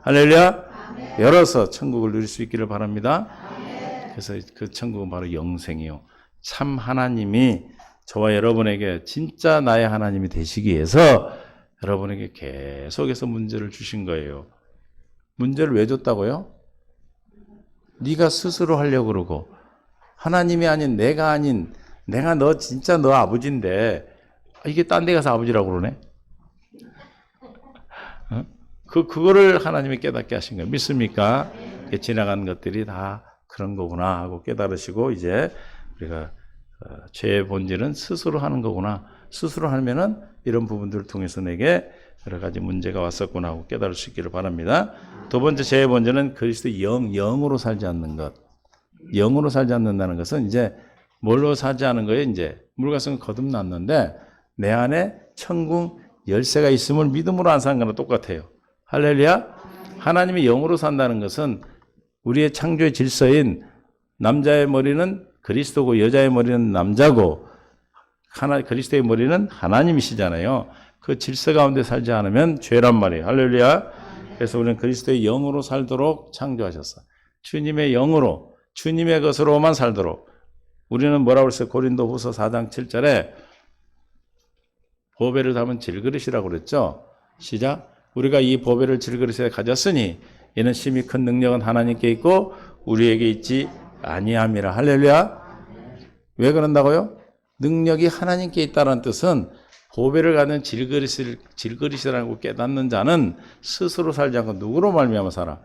할렐루야, 열어서 천국을 누릴 수 있기를 바랍니다. 그래서 그 천국은 바로 영생이요. 참 하나님이 저와 여러분에게 진짜 나의 하나님이 되시기 위해서 여러분에게 계속해서 문제를 주신 거예요. 문제를 왜 줬다고요? 네가 스스로 하려고 그러고 하나님이 아닌 내가 너 진짜 너 아버지인데 이게 딴 데 가서 아버지라고 그러네? 그거를 하나님이 깨닫게 하신 거예요. 믿습니까? 지나간 것들이 다 그런 거구나 하고 깨달으시고 이제 우리가 죄의 본질은 스스로 하는 거구나. 스스로 하면은 이런 부분들을 통해서 내게 여러 가지 문제가 왔었구나 하고 깨달을 수 있기를 바랍니다. 두 번째, 제일 먼저는 그리스도의 영으로 살지 않는 것. 영으로 살지 않는다는 것은 이제 뭘로 살지 않는 거예요? 이제 물과성은 거듭났는데 내 안에 천국 열쇠가 있음을 믿음으로 안 사는 거랑 똑같아요. 할렐루야. 하나님의 영으로 산다는 것은 우리의 창조의 질서인 남자의 머리는 그리스도고 여자의 머리는 남자고 그리스도의 머리는 하나님이시잖아요. 그 질서 가운데 살지 않으면 죄란 말이에요. 할렐루야. 그래서 우리는 그리스도의 영으로 살도록 창조하셨어. 주님의 영으로, 주님의 것으로만 살도록. 우리는 뭐라고 그랬어요? 고린도후서 4장 7절에 보배를 담은 질그릇이라고 그랬죠. 시작. 우리가 이 보배를 질그릇에 가졌으니 이는 심히 큰 능력은 하나님께 있고 우리에게 있지 아니함이라. 할렐루야. 왜 그런다고요? 능력이 하나님께 있다는 뜻은 보배를 갖는 질그릇이라고 깨닫는 자는 스스로 살지 않고 누구로 말미암아 살아?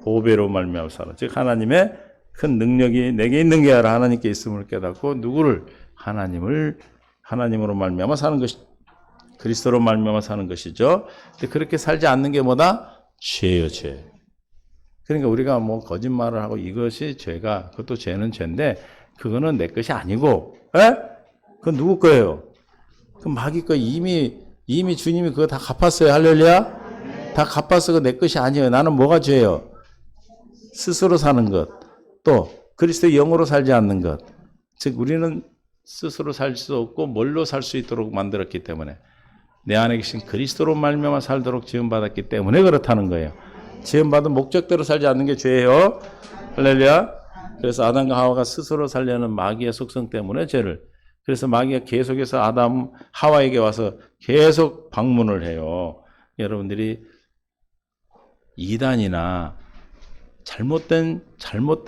보배로 말미암아 살아. 즉 하나님의 큰 능력이 내게 있는 게 아니라 하나님께 있음을 깨닫고 누구를? 하나님으로 말미암아 사는 것이 그리스도로 말미암아 사는 것이죠. 근데 그렇게 살지 않는 게 뭐다? 죄예요, 죄. 그러니까 우리가 뭐 거짓말을 하고 이것이 죄가 그것도 죄는 죄인데 그거는 내 것이 아니고, 에? 그건 누구 거예요? 그 마귀 거 이미 주님이 그거 다 갚았어요. 할렐루야. 다 갚았어. 그거 내 것이 아니에요. 나는 뭐가 죄예요? 스스로 사는 것. 또 그리스도의 영으로 살지 않는 것. 즉 우리는 스스로 살 수 없고 뭘로 살 수 있도록 만들었기 때문에 내 안에 계신 그리스도로 말미암아 살도록 지음받았기 때문에 그렇다는 거예요. 지음받은 목적대로 살지 않는 게 죄예요. 할렐루야. 그래서 아담과 하와가 스스로 살려는 마귀의 속성 때문에 죄를. 그래서 마귀가 계속해서 하와에게 와서 계속 방문을 해요. 여러분들이 이단이나 잘못된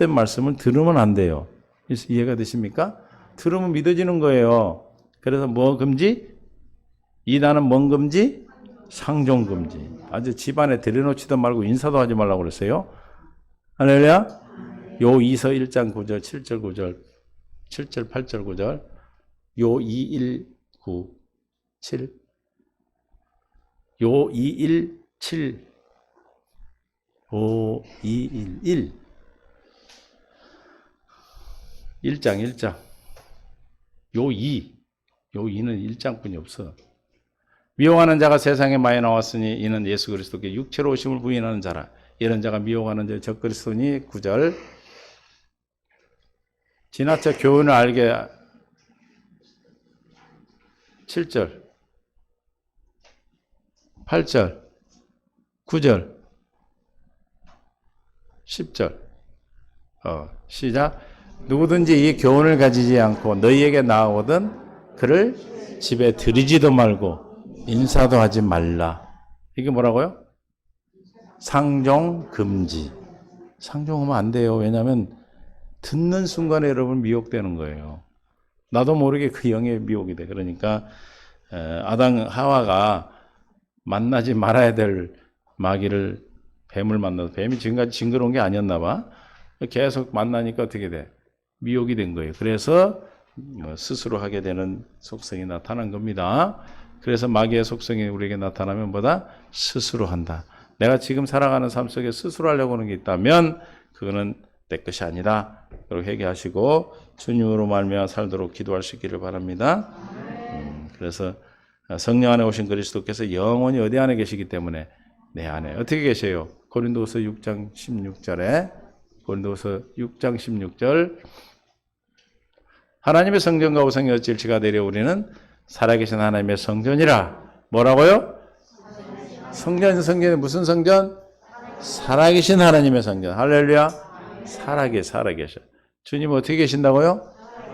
말씀을 들으면 안 돼요. 이해가 되십니까? 들으면 믿어지는 거예요. 그래서 뭐 금지? 이단은 뭔 금지? 상종 금지. 아주 집안에 들여놓지도 말고 인사도 하지 말라고 그랬어요. 할렐루야. 요 이서 1장 9절, 7절 9절, 7절 8절 9절, 요 219, 7, 요 217, 5211 1장 요 2는 1장뿐이 없어. 미워하는 자가 세상에 많이 나왔으니 이는 예수 그리스도께 육체로 오심을 부인하는 자라. 이런 자가 미워하는 자 적그리스도니. 9절. 지나쳐 교훈을 알게. 7절 8절 9절 10절. 시작. 누구든지 이 교훈을 가지지 않고 너희에게 나오거든 그를 집에 들이지도 말고 인사도 하지 말라. 이게 뭐라고요? 상종 금지. 상종하면 안 돼요. 왜냐하면 듣는 순간에 여러분 미혹되는 거예요. 나도 모르게 그 영에 미혹이 돼. 그러니까 아담 하와가 만나지 말아야 될 마귀를 뱀을 만나서 뱀이 지금까지 징그러운 게 아니었나 봐. 계속 만나니까 어떻게 돼? 미혹이 된 거예요. 그래서 스스로 하게 되는 속성이 나타난 겁니다. 그래서 마귀의 속성이 우리에게 나타나면 뭐다? 스스로 한다. 내가 지금 살아가는 삶 속에 스스로 하려고 하는 게 있다면 그거는 내 것이 아니다. 그리고 회개하시고 주님으로 말미암아 살도록 기도할 수 있기를 바랍니다. 그래서 성령 안에 오신 그리스도께서 영원히 어디 안에 계시기 때문에 내 안에 어떻게 계세요? 고린도후서 6장 16절에 고린도후서 6장 16절 하나님의 성전과 우상이 어찌일지가 되려 우리는 살아계신 하나님의 성전이라. 뭐라고요? 성전이 무슨 성전? 살아계신 하나님의 성전. 할렐루야. 살아계셔. 주님 어떻게 계신다고요?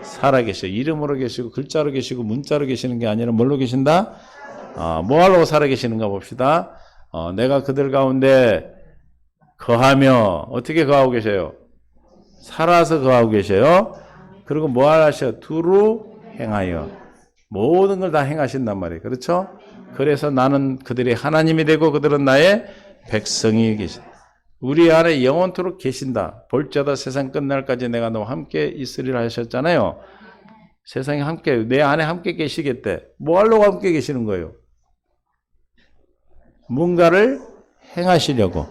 살아계셔. 이름으로 계시고 글자로 계시고 문자로 계시는 게 아니라 뭘로 계신다? 뭐 하려고 살아계시는가 봅시다. 내가 그들 가운데 거하며 어떻게 거하고 계셔요? 살아서 거하고 계셔요. 그리고 뭐 하셔? 두루 행하여. 모든 걸 다 행하신단 말이에요. 그렇죠? 그래서 나는 그들의 하나님이 되고 그들은 나의 백성이 계신다. 우리 안에 영원토록 계신다. 볼자다 세상 끝날까지 내가 너와 함께 있으리라 하셨잖아요. 세상에 함께, 내 안에 함께 계시겠대. 뭐 하려고 함께 계시는 거예요? 뭔가를 행하시려고.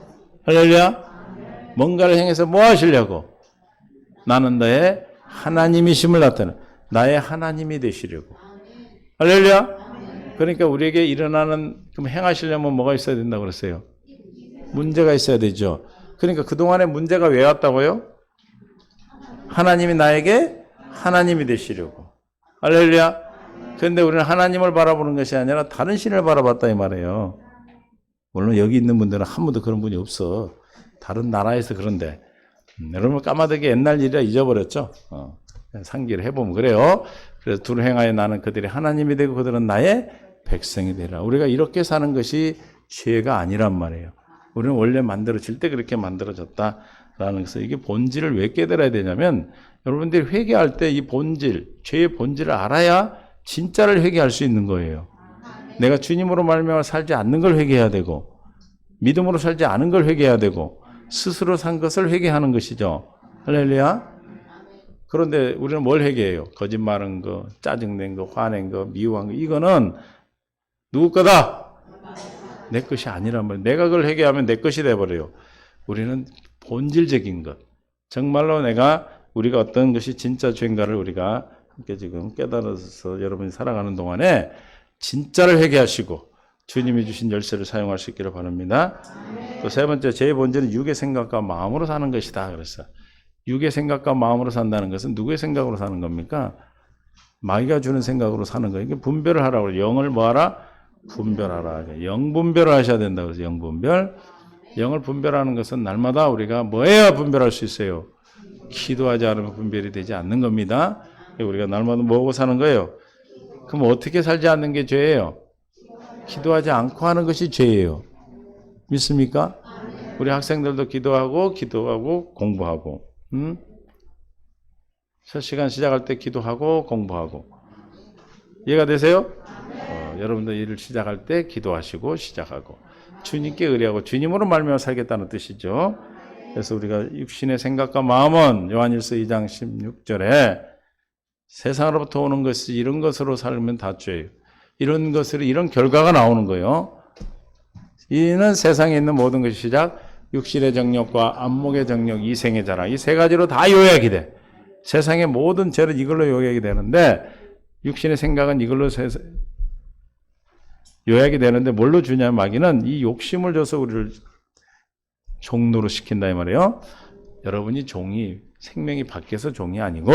할렐루야? 뭔가를 행해서 뭐 하시려고? 나는 너의 하나님이심을 나타내. 나의 하나님이 되시려고. 할렐루야? 그러니까 우리에게 일어나는, 그럼 행하시려면 뭐가 있어야 된다고 그랬어요? 문제가 있어야 되죠. 그러니까 그동안에 문제가 왜 왔다고요? 하나님이 나에게 하나님이 되시려고. 할렐루야. 그런데 우리는 하나님을 바라보는 것이 아니라 다른 신을 바라봤다 이 말이에요. 물론 여기 있는 분들은 한 번도 그런 분이 없어. 다른 나라에서 그런데 여러분 까마득히 옛날 일이라 잊어버렸죠. 상기를 해보면 그래요. 그래서 둘 행하여 나는 그들이 하나님이 되고 그들은 나의 백성이 되라. 우리가 이렇게 사는 것이 죄가 아니란 말이에요. 우리는 원래 만들어질 때 그렇게 만들어졌다라는 것을, 이게 본질을 왜 깨달아야 되냐면, 여러분들이 회개할 때 이 본질, 죄의 본질을 알아야 진짜를 회개할 수 있는 거예요. 내가 주님으로 말미암아 살지 않는 걸 회개해야 되고, 믿음으로 살지 않은 걸 회개해야 되고, 스스로 산 것을 회개하는 것이죠. 할렐루야. 그런데 우리는 뭘 회개해요? 거짓말한 거, 짜증낸 거, 화낸 거, 미워한 거. 이거는 누구 거다? 내 것이 아니란 말이에요. 내가 그걸 회개하면 내 것이 돼버려요. 우리는 본질적인 것, 정말로 우리가 어떤 것이 진짜 죄인가를 우리가 함께 지금 깨달아서 여러분이 살아가는 동안에 진짜를 회개하시고 주님이 주신 열쇠를 사용할 수 있기를 바랍니다. 또 세 번째, 죄의 본질은 육의 생각과 마음으로 사는 것이다. 그래서 육의 생각과 마음으로 산다는 것은 누구의 생각으로 사는 겁니까? 마귀가 주는 생각으로 사는 거예요. 이게 분별을 하라고 그래요. 영을 뭐하라? 분별하라. 영 분별을 하셔야 된다고 해서 영 분별. 영을 분별하는 것은 날마다 우리가 뭐 해야 분별할 수 있어요? 기도하지 않으면 분별이 되지 않는 겁니다. 우리가 날마다 뭐하고 사는 거예요? 그럼 어떻게 살지 않는 게 죄예요? 기도하지 않고 하는 것이 죄예요. 믿습니까? 우리 학생들도 기도하고 공부하고, 첫 시간 시작할 때 기도하고 공부하고. 이해가 되세요? 여러분들 일을 시작할 때 기도하시고 시작하고, 주님께 의뢰하고 주님으로 말미암아 살겠다는 뜻이죠. 그래서 우리가 육신의 생각과 마음은 요한일서 2장 16절에 세상으로부터 오는 것이 이런 것으로 살면 다 죄예요. 이런 결과가 나오는 거예요. 이는 세상에 있는 모든 것이 시작, 육신의 정욕과 안목의 정욕, 이생의 자랑, 이 세 가지로 다 요약이 돼. 세상의 모든 죄는 이걸로 요약이 되는데, 육신의 생각은 이걸로 요약이 되는데, 뭘로 주냐, 마귀는 이 욕심을 줘서 우리를 종노로 시킨다 이 말이에요. 여러분이 생명이 밖에서 종이 아니고,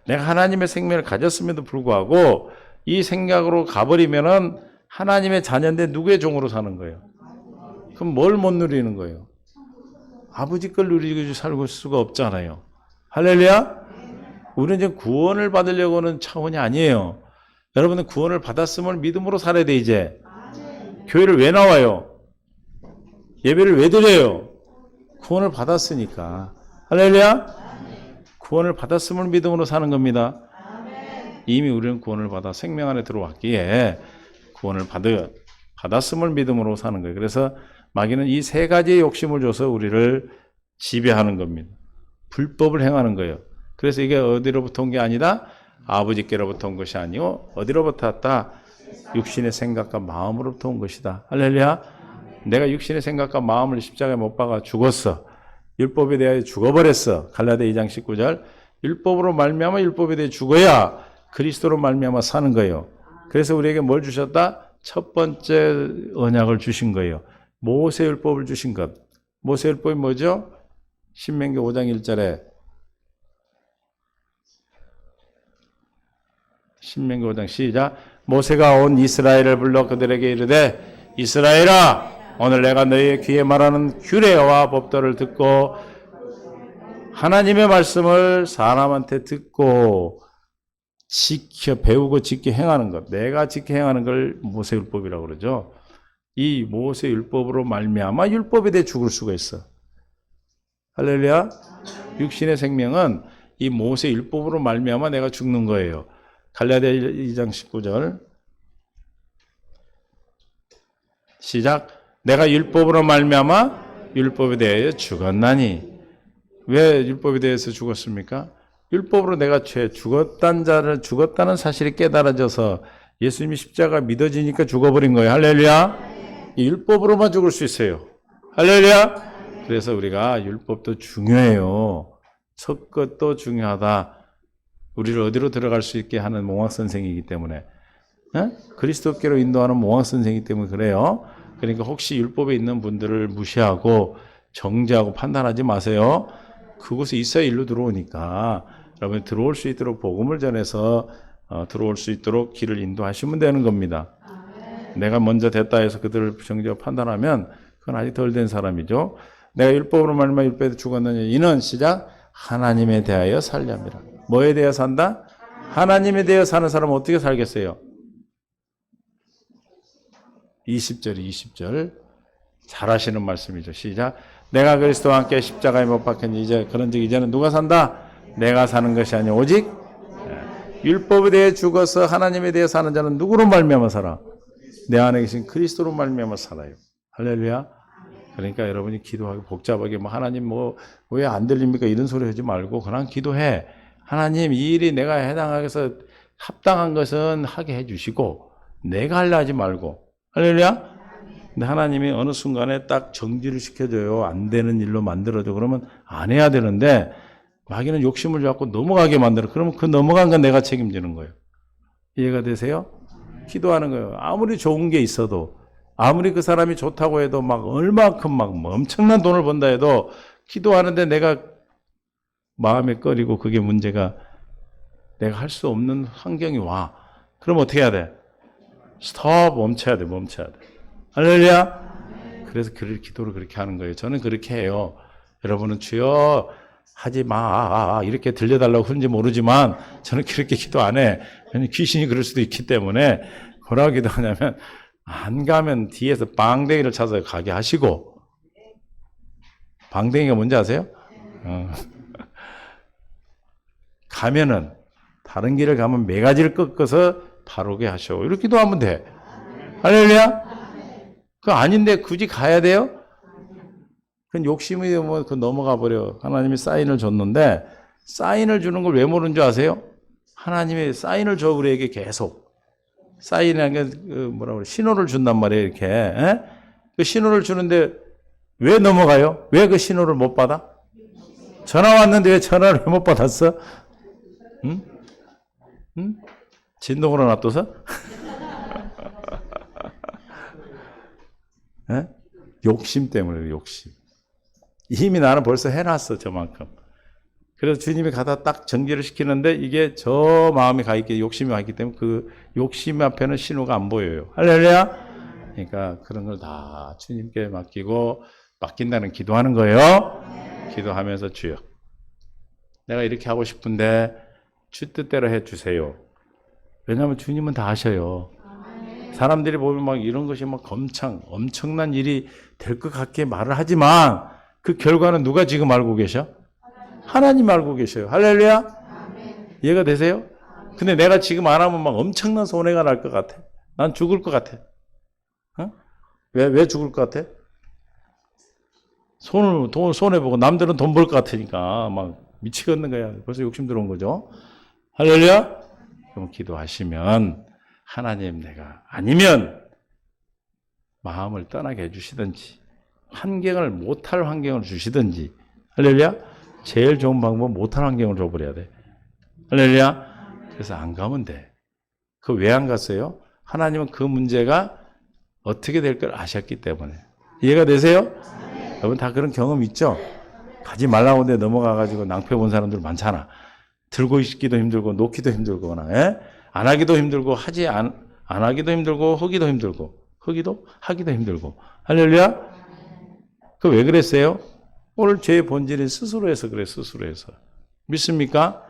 내가 하나님의 생명을 가졌음에도 불구하고 이 생각으로 가버리면은 하나님의 자녀인데 누구의 종으로 사는 거예요? 그럼 뭘 못 누리는 거예요? 아버지 걸 누리고 살고 수가 없잖아요. 할렐루야? 우리는 이제 구원을 받으려고는 차원이 아니에요. 여러분은 구원을 받았으면 믿음으로 살아야 돼. 이제 교회를 왜 나와요? 예배를 왜 드려요? 구원을 받았으니까. 할렐루야? 구원을 받았음을 믿음으로 사는 겁니다. 이미 우리는 구원을 받아 생명 안에 들어왔기에 구원을 받았음을 믿음으로 사는 거예요. 그래서 마귀는 이 세 가지의 욕심을 줘서 우리를 지배하는 겁니다. 불법을 행하는 거예요. 그래서 이게 어디로부터 온 게 아니다? 아버지께로부터 온 것이 아니고 어디로부터 왔다? 육신의 생각과 마음으로부터 온 것이다. 할렐루야. 내가 육신의 생각과 마음을 십자가에 못 박아 죽었어. 율법에 대하여 죽어버렸어. 갈라디아 2장 19절. 율법으로 말미암아 율법에 대해 죽어야 그리스도로 말미암아 사는 거예요. 그래서 우리에게 뭘 주셨다? 첫 번째 언약을 주신 거예요. 모세 율법을 주신 것. 모세 율법이 뭐죠? 신명기 5장 1절에 신명기 5장 시작. 모세가 온 이스라엘을 불러 그들에게 이르되 이스라엘아, 오늘 내가 너희의 귀에 말하는 규례와 법도를 듣고 하나님의 말씀을 사람한테 듣고 배우고 지켜 행하는 것. 내가 지켜 행하는 걸 모세율법이라고 그러죠. 이 모세율법으로 말미암아 율법에 대해 죽을 수가 있어. 할렐루야. 육신의 생명은 이 모세율법으로 말미암아 내가 죽는 거예요. 갈라디아 2장 19절 시작. 내가 율법으로 말미암아 율법에 대하여 죽었나니. 왜 율법에 대해서 죽었습니까? 율법으로 내가 죽었다는 사실이 깨달아져서 예수님이 십자가 믿어지니까 죽어버린 거예요. 할렐루야. 율법으로만 죽을 수 있어요. 할렐루야. 그래서 우리가 율법도 중요해요. 첫 것도 중요하다. 우리를 어디로 들어갈 수 있게 하는 몽학 선생이기 때문에, 그리스도께로 인도하는 몽학 선생이기 때문에 그래요. 그러니까 혹시 율법에 있는 분들을 무시하고 정죄하고 판단하지 마세요. 그곳에 있어야 일로 들어오니까 여러분 들어올 수 있도록 복음을 전해서 들어올 수 있도록 길을 인도하시면 되는 겁니다. 내가 먼저 됐다 해서 그들을 정죄하고 판단하면 그건 아직 덜 된 사람이죠. 내가 율법으로 말미암아 율법에 죽었느냐 이는 시작 하나님에 대하여 살렵니다. 뭐에 대해 산다? 하나님에 대해 사는 사람은 어떻게 살겠어요? 20절 잘하시는 말씀이죠. 시작 내가 그리스도와 함께 십자가에 못 박혔니 이제 그런즉 이제는 누가 산다? 내가 사는 것이 아니오 오직 율법에 대해 죽어서 하나님에 대해 사는 자는 누구로 말미암아 살아? 내 안에 계신 그리스도로 말미암아 살아요. 할렐루야. 그러니까 여러분이 기도하기 복잡하게 하나님 왜 안 들립니까? 이런 소리 하지 말고 그냥 기도해. 하나님 이 일이 내가 해당하게서 합당한 것은 하게 해주시고 내가 하려 하지 말고 할렐루야. 근데 하나님이 어느 순간에 딱 정지를 시켜줘요. 안 되는 일로 만들어줘. 그러면 안 해야 되는데 마귀는 욕심을 갖고 넘어가게 만들어. 그러면 그 넘어간 건 내가 책임지는 거예요. 이해가 되세요? 기도하는 거예요. 아무리 좋은 게 있어도 아무리 그 사람이 좋다고 해도 얼마큼 엄청난 돈을 번다 해도 기도하는데 내가 마음에 꺼리고 그게 문제가 내가 할 수 없는 환경이 와. 그럼 어떻게 해야 돼? 스톱 멈춰야 돼. 할렐루야. 그래서 기도를 그렇게 하는 거예요. 저는 그렇게 해요. 여러분은 주여 하지 마 이렇게 들려달라고 하는지 모르지만 저는 그렇게 기도 안 해. 귀신이 그럴 수도 있기 때문에 뭐라고 기도하냐면 안 가면 뒤에서 방댕이를 찾아서 가게 하시고 방댕이가 뭔지 아세요? 가면은 다른 길을 가면 매가지를 꺾어서 바로 오게 하셔. 이렇게 기도하면 돼. 할렐루야. 그거 아닌데 굳이 가야 돼요? 그건 욕심이 되면 그 넘어가 버려. 하나님이 사인을 줬는데 사인을 주는 걸 왜 모르는 줄 아세요? 하나님이 사인을 줘 우리에게 계속. 사인이라는 게 신호를 준단 말이에요. 이렇게. 에? 그 신호를 주는데 왜 넘어가요? 왜 그 신호를 못 받아? 전화 왔는데 왜 전화를 왜 못 받았어? 응? 진동으로 놔둬서? 에? 욕심 때문에 욕심. 이미 나는 벌써 해놨어 저만큼. 그래서 주님이 가다 딱 정지를 시키는데 이게 저 마음이 가 있기 욕심이 와 있기 때문에 그 욕심 앞에는 신호가 안 보여요. 할렐루야. 그러니까 그런 걸 다 주님께 맡긴다는 기도하는 거예요. 기도하면서 주여 내가 이렇게 하고 싶은데 주 뜻대로 해주세요. 왜냐하면 주님은 다 아셔요. 사람들이 보면 이런 것이 엄청난 일이 될 것 같게 말을 하지만 그 결과는 누가 지금 알고 계셔? 하나님 알고 계셔요. 할렐루야. 이해가 되세요? 근데 내가 지금 안 하면 엄청난 손해가 날 것 같아. 난 죽을 것 같아. 왜 죽을 것 같아? 손해보고 남들은 돈 벌 것 같으니까 미치겠는 거야. 벌써 욕심 들어온 거죠. 할렐루야. 그럼 기도하시면 하나님 내가 아니면 마음을 떠나게 해주시든지 환경을 못할 환경을 주시든지 할렐루야. 제일 좋은 방법은 못할 환경을 줘버려야 돼. 할렐루야. 그래서 안 가면 돼. 그 왜 안 갔어요? 하나님은 그 문제가 어떻게 될 걸 아셨기 때문에. 이해가 되세요? 여러분 다 그런 경험 있죠? 가지 말라고 하는데 넘어가가지고 낭패 본 사람들 많잖아. 들고 있기도 힘들고 놓기도 힘들고 안 하기도 힘들고 안 하기도 힘들고 하기도 하기도 힘들고 할렐루야. 그 왜 그랬어요? 오늘 죄의 본질은 스스로 해서 그래. 스스로 해서 믿습니까?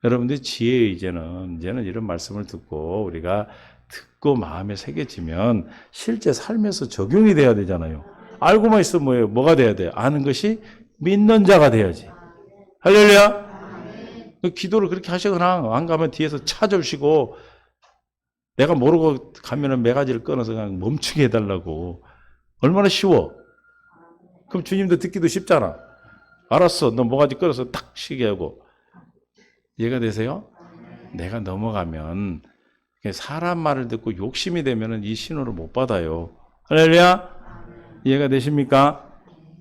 여러분들 지혜 이제는 이런 말씀을 듣고 우리가 듣고 마음에 새겨지면 실제 삶에서 적용이 돼야 되잖아요. 알고만 있으면 뭐예요? 뭐가 돼야 돼요? 아는 것이 믿는 자가 돼야지. 할렐루야. 기도를 그렇게 하시거나 안 가면 뒤에서 찾아주시고 내가 모르고 가면은 매가지를 끊어서 그냥 멈추게 해달라고. 얼마나 쉬워. 그럼 주님도 듣기도 쉽잖아. 알았어. 너 모가지 끊어서 딱 쉬게 하고 이해가 되세요? 내가 넘어가면 사람 말을 듣고 욕심이 되면은 이 신호를 못 받아요. 할렐루야? 이해가 되십니까?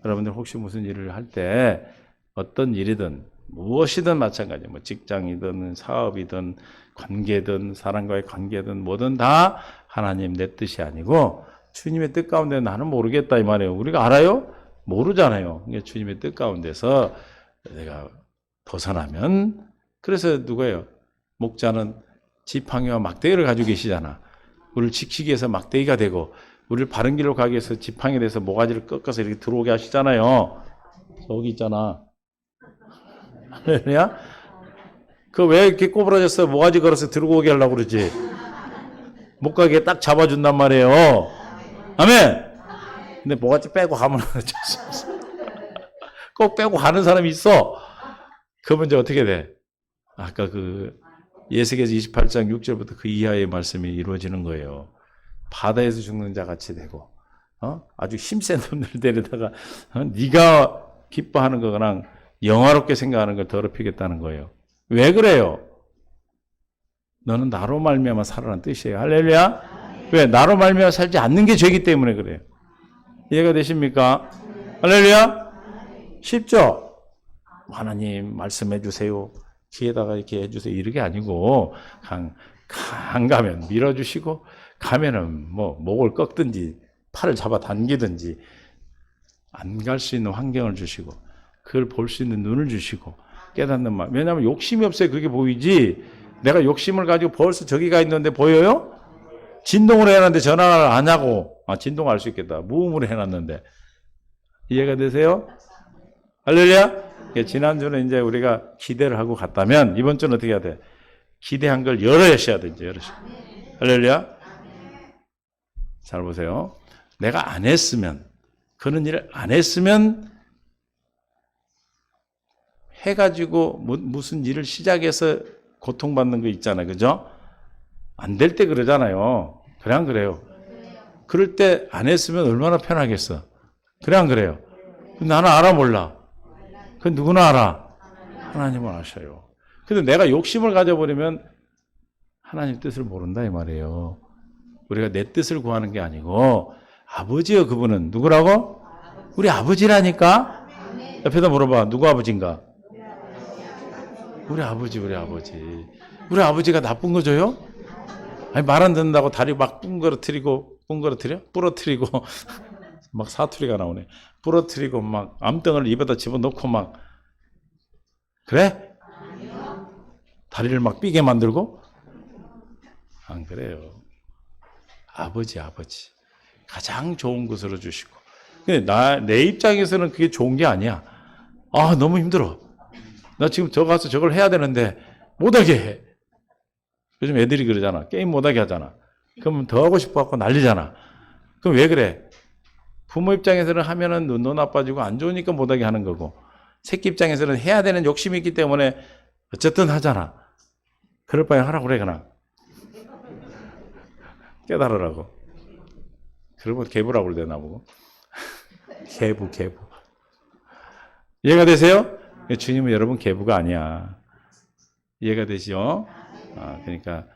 여러분들 혹시 무슨 일을 할 때 어떤 일이든 무엇이든 마찬가지예요. 뭐 직장이든 사업이든 관계든 사람과의 관계든 뭐든 다 하나님 내 뜻이 아니고 주님의 뜻 가운데 나는 모르겠다 이 말이에요. 우리가 알아요? 모르잖아요. 그러니까 주님의 뜻 가운데서 내가 벗어나면 그래서 누구예요? 목자는 지팡이와 막대기를 가지고 계시잖아. 우리를 지키기 위해서 막대기가 되고 우리를 바른 길로 가기 위해서 지팡이에 대해서 모가지를 꺾어서 이렇게 들어오게 하시잖아요. 저기 있잖아. 할렐루야? 그 왜 이렇게 꼬부라졌어? 모가지 걸어서 들고 오게 하려고 그러지? 못 가게 딱 잡아준단 말이에요. 아멘! 근데 모가지 빼고 가면 어쩔 수 없어. 꼭 빼고 가는 사람이 있어. 그러면 이제 어떻게 돼? 아까 그 예수계서 28장 6절부터 그 이하의 말씀이 이루어지는 거예요. 바다에서 죽는 자 같이 되고 아주 힘센 놈들 데려다가 네가 기뻐하는 거랑 영화롭게 생각하는 걸 더럽히겠다는 거예요. 왜 그래요? 너는 나로 말미암아 살아라는 뜻이에요. 할렐루야? 왜? 나로 말미암아 살지 않는 게 죄이기 때문에 그래요. 이해가 되십니까? 할렐루야? 쉽죠? 하나님 말씀해 주세요. 귀에다가 이렇게 해주세요. 이렇게 아니고 안 가면 밀어주시고 가면은 뭐 목을 꺾든지 팔을 잡아 당기든지 안 갈 수 있는 환경을 주시고 그걸 볼 수 있는 눈을 주시고 깨닫는 마음. 왜냐하면 욕심이 없어요. 그게 보이지. 내가 욕심을 가지고 벌써 저기 가 있는데 보여요? 진동을 해놨는데 전화를 안 하고 진동할 수 있겠다. 무음으로 해놨는데 이해가 되세요? 할렐루야? 지난주는 이제 우리가 기대를 하고 갔다면 이번 주는 어떻게 해야 돼? 기대한 걸 열어야셔야 돼. 이제 열으셔. 할렐루야? 잘 보세요. 내가 안 했으면 그런 일을 안 했으면 해가지고 무슨 일을 시작해서 고통받는 거 있잖아요. 그죠? 안 될 때 그러잖아요. 그래 안 그래요? 그럴 때 안 했으면 얼마나 편하겠어. 그래 안 그래요? 나는 알아 몰라. 그건 누구나 알아. 하나님은 아셔요. 근데 내가 욕심을 가져버리면 하나님 뜻을 모른다 이 말이에요. 우리가 내 뜻을 구하는 게 아니고 아버지요 그분은 누구라고? 우리 아버지라니까? 옆에다 물어봐. 누구 아버지인가? 우리 아버지, 우리 아버지. 우리 아버지가 나쁜 거 줘요? 아니 말 안 듣는다고 다리 막 부러뜨리고 막 사투리가 나오네. 부러뜨리고 막 암덩어리를 입에다 집어넣고 막 그래? 다리를 막 삐게 만들고? 안 그래요. 아버지. 가장 좋은 것으로 주시고. 근데 내 입장에서는 그게 좋은 게 아니야. 너무 힘들어. 나 지금 저 가서 저걸 해야 되는데 못하게 해. 요즘 애들이 그러잖아. 게임 못하게 하잖아. 그러면 더 하고 싶어 갖고 난리잖아. 그럼 왜 그래? 부모 입장에서는 하면은 눈 나빠지고 안 좋으니까 못하게 하는 거고 새끼 입장에서는 해야 되는 욕심이 있기 때문에 어쨌든 하잖아. 그럴 바에 하라고 그래 그냥. 깨달으라고. 그러면 개부라고 그래 나보고. 개부. 이해가 되세요? 주님은 여러분 개부가 아니야. 이해가 되시죠? 그러니까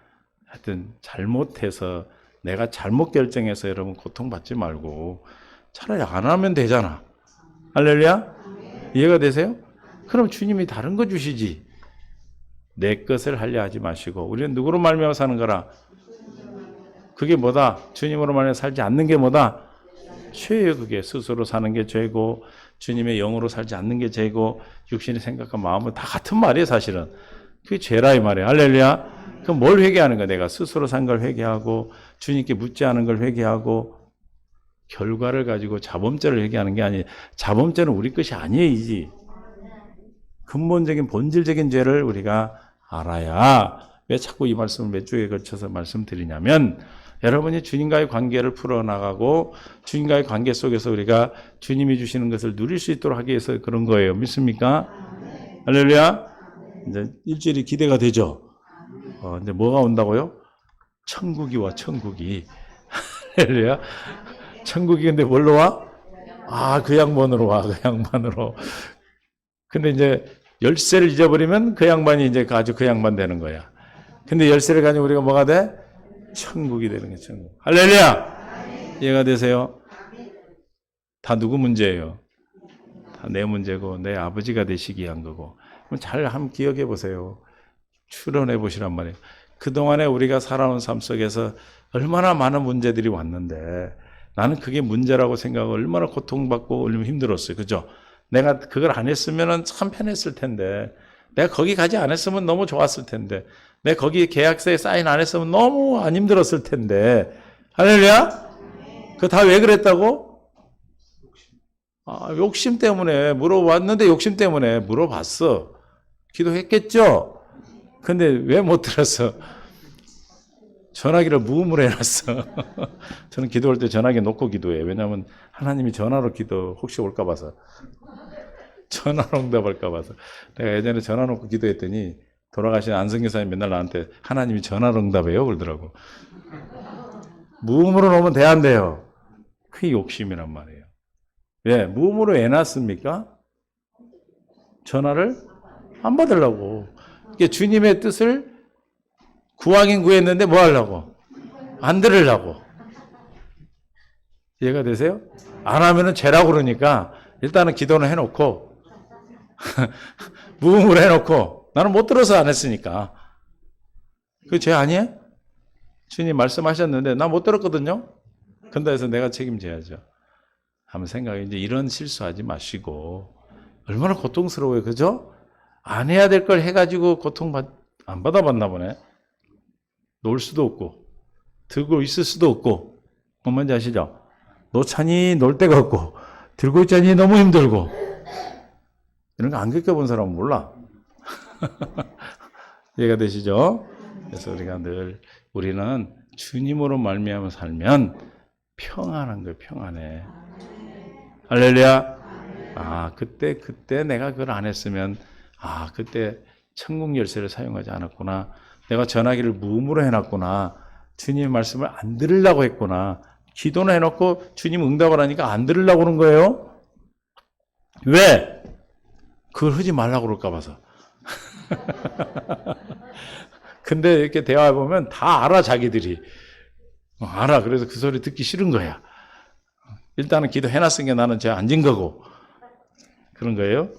하여튼 잘못해서 내가 잘못 결정해서 여러분 고통받지 말고 차라리 안 하면 되잖아. 할렐루야? 이해가 되세요? 그럼 주님이 다른 거 주시지. 내 것을 하려 하지 마시고 우리는 누구로 말미암아 사는 거라? 그게 뭐다? 주님으로 말미암아 살지 않는 게 뭐다? 죄예요. 그게 스스로 사는 게 죄고 주님의 영으로 살지 않는 게 죄고 육신의 생각과 마음은 다 같은 말이에요. 사실은 그게 죄라 이 말이에요. 할렐루야. 그럼 뭘 회개하는 거야? 내가 스스로 산 걸 회개하고 주님께 묻지 않은 걸 회개하고 결과를 가지고 자범죄를 회개하는 게 아니에요. 자범죄는 우리 것이 아니에요. 근본적인 본질적인 죄를 우리가 알아야. 왜 자꾸 이 말씀을 몇 주에 걸쳐서 말씀드리냐면 여러분이 주님과의 관계를 풀어나가고 주님과의 관계 속에서 우리가 주님이 주시는 것을 누릴 수 있도록 하기 위해서 그런 거예요. 믿습니까? 할렐루야. 이제 일주일이 기대가 되죠. 이제 뭐가 온다고요? 천국이 와, 천국이. 할렐루야. 천국이 근데 뭘로 와? 그 양반으로 와, 그 양반으로. 근데 이제 열쇠를 잊어버리면 그 양반이 이제 아주 그 양반 되는 거야. 근데 열쇠를 가지고 우리가 뭐가 돼? 천국이 되는 거야, 천국. 할렐루야! 이해가 되세요? 다 누구 문제예요? 다 내 문제고, 내 아버지가 되시기 위한 거고. 그럼 잘 한번 기억해 보세요. 추론해 보시란 말이에요. 그동안에 우리가 살아온 삶 속에서 얼마나 많은 문제들이 왔는데, 나는 그게 문제라고 생각하고 얼마나 고통받고 얼마나 힘들었어요. 그죠? 내가 그걸 안 했으면 참 편했을 텐데, 내가 거기 가지 않았으면 너무 좋았을 텐데, 내가 거기 계약서에 사인 안 했으면 너무 안 힘들었을 텐데, 할렐루야? 그거 다 왜 그랬다고? 욕심 때문에 물어봤는데 욕심 때문에 물어봤어. 기도했겠죠? 근데 왜 못 들었어? 전화기를 무음으로 해놨어. 저는 기도할 때 전화기 놓고 기도해요. 왜냐하면 하나님이 전화로 기도 혹시 올까 봐서. 전화로 응답할까 봐서. 내가 예전에 전화 놓고 기도했더니 돌아가신 안성교사님 맨날 나한테 하나님이 전화로 응답해요 그러더라고. 무음으로 놓으면 돼 안 돼요? 그게 욕심이란 말이에요. 왜? 무음으로 왜 놨습니까? 전화를 안 받으려고. 이게 주님의 뜻을 구하긴 구했는데 뭐 하려고? 안 들으려고. 이해가 되세요? 안 하면은 죄라고 그러니까 일단은 기도는 해놓고 무음으로 해놓고 나는 못 들어서 안 했으니까. 그게 죄 아니에요? 주님 말씀하셨는데 나 못 들었거든요? 근데 해서 내가 책임져야죠. 한번 생각해. 이제 이런 실수하지 마시고. 얼마나 고통스러워요. 그죠? 안 해야 될 걸 해가지고 안 받아봤나 보네. 놀 수도 없고, 들고 있을 수도 없고, 뭔지 아시죠? 놓자니 놀 데가 없고, 들고 있자니 너무 힘들고, 이런 거 안 겪어본 사람은 몰라. 이해가 되시죠? 그래서 우리는 주님으로 말미암아 살면 평안한 거예요, 평안해. 할렐루야. 그때 내가 그걸 안 했으면, 그때 천국 열쇠를 사용하지 않았구나. 내가 전화기를 무음으로 해놨구나. 주님의 말씀을 안 들으려고 했구나. 기도는 해놓고 주님 응답을 하니까 안 들으려고 그런 거예요. 왜? 그걸 하지 말라고 그럴까 봐서. 근데 이렇게 대화해보면 다 알아, 자기들이. 알아. 그래서 그 소리 듣기 싫은 거야. 일단은 기도해놨으니까 나는 죄 안 진 거고. 그런 거예요.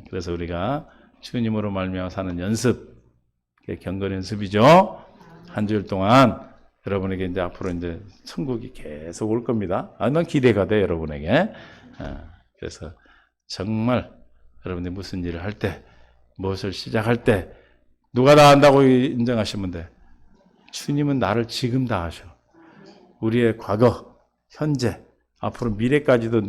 그래서 우리가 주님으로 말미암아 사는 연습, 경건 연습이죠. 한 주일 동안 여러분에게 이제 앞으로 이제 천국이 계속 올 겁니다. 난 기대가 돼, 여러분에게. 그래서 정말 여러분들이 무슨 일을 할 때, 무엇을 시작할 때, 누가 다 한다고 인정하시면 돼. 주님은 나를 지금 다 하셔. 우리의 과거, 현재, 앞으로 미래까지도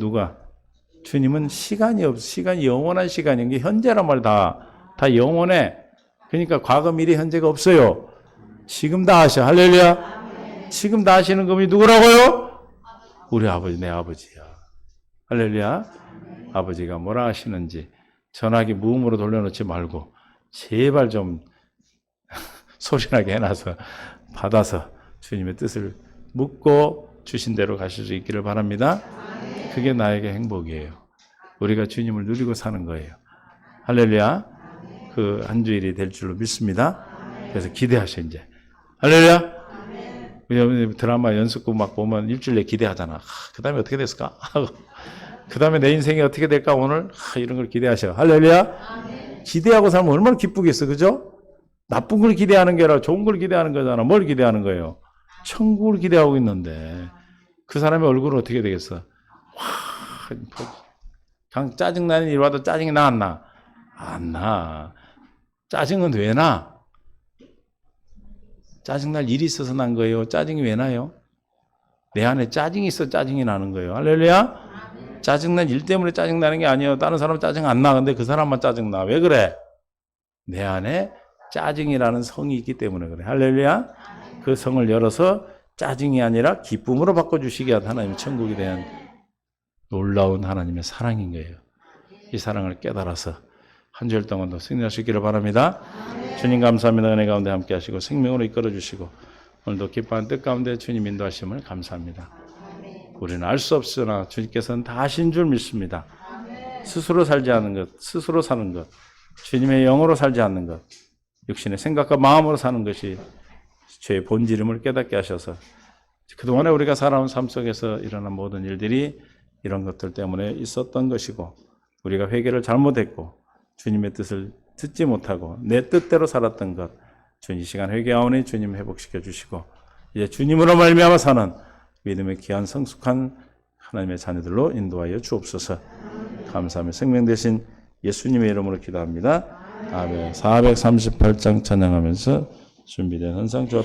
주님은 시간이 없어. 시간이 영원한 시간인 게 현재란 말 다 영원해. 그러니까 과거, 미래, 현재가 없어요. 지금 다 하셔. 할렐루야. 지금 다 하시는 분이 누구라고요? 우리 아버지, 내 아버지야. 할렐루야. 아버지가 뭐라 하시는지 전화기 무음으로 돌려놓지 말고 제발 좀 소리나게 해놔서 받아서 주님의 뜻을 묻고 주신 대로 가실 수 있기를 바랍니다. 그게 나에게 행복이에요. 우리가 주님을 누리고 사는 거예요. 할렐루야. 그 한 주일이 될 줄로 믿습니다. 그래서 기대하셔 이제. 할렐루야. 우리 드라마 연습곡 막 보면 일주일 내에 기대하잖아. 그 다음에 어떻게 됐을까? 그 다음에 내 인생이 어떻게 될까 오늘? 이런 걸 기대하셔. 할렐루야. 기대하고 살면 얼마나 기쁘겠어. 그죠? 나쁜 걸 기대하는 게 아니라 좋은 걸 기대하는 거잖아. 뭘 기대하는 거예요? 천국을 기대하고 있는데 그 사람의 얼굴은 어떻게 되겠어? 그냥 짜증나는 일 와도 짜증이 나 안 나? 안 나. 짜증은 왜 나? 짜증날 일이 있어서 난 거예요? 짜증이 왜 나요? 내 안에 짜증이 있어 짜증이 나는 거예요. 할렐루야? 짜증난 일 때문에 짜증나는 게 아니에요. 다른 사람 짜증 안 나. 근데 그 사람만 짜증나. 왜 그래? 내 안에 짜증이라는 성이 있기 때문에 그래. 할렐루야? 그 성을 열어서 짜증이 아니라 기쁨으로 바꿔주시기 위한 하나님의 천국에 대한 놀라운 하나님의 사랑인 거예요. 이 사랑을 깨달아서 한 주일 동안도 승리할 수 있기를 바랍니다. 주님 감사합니다. 은혜 가운데 함께 하시고 생명으로 이끌어 주시고 오늘도 기뻐하는 뜻 가운데 주님 인도하심을 감사합니다. 우리는 알 수 없으나 주님께서는 다 하신 줄 믿습니다. 스스로 살지 않은 것, 스스로 사는 것, 주님의 영으로 살지 않는 것, 육신의 생각과 마음으로 사는 것이 죄의 본질임을 깨닫게 하셔서 그동안에 우리가 살아온 삶 속에서 일어난 모든 일들이 이런 것들 때문에 있었던 것이고 우리가 회개를 잘못했고 주님의 뜻을 듣지 못하고 내 뜻대로 살았던 것 주님 이 시간 회개하오니 주님 회복시켜 주시고 이제 주님으로 말미암아 사는 믿음의 귀한 성숙한 하나님의 자녀들로 인도하여 주옵소서. 감사하며 생명 되신 예수님의 이름으로 기도합니다. 아멘. 438장 찬양하면서 준비된 헌상 주옵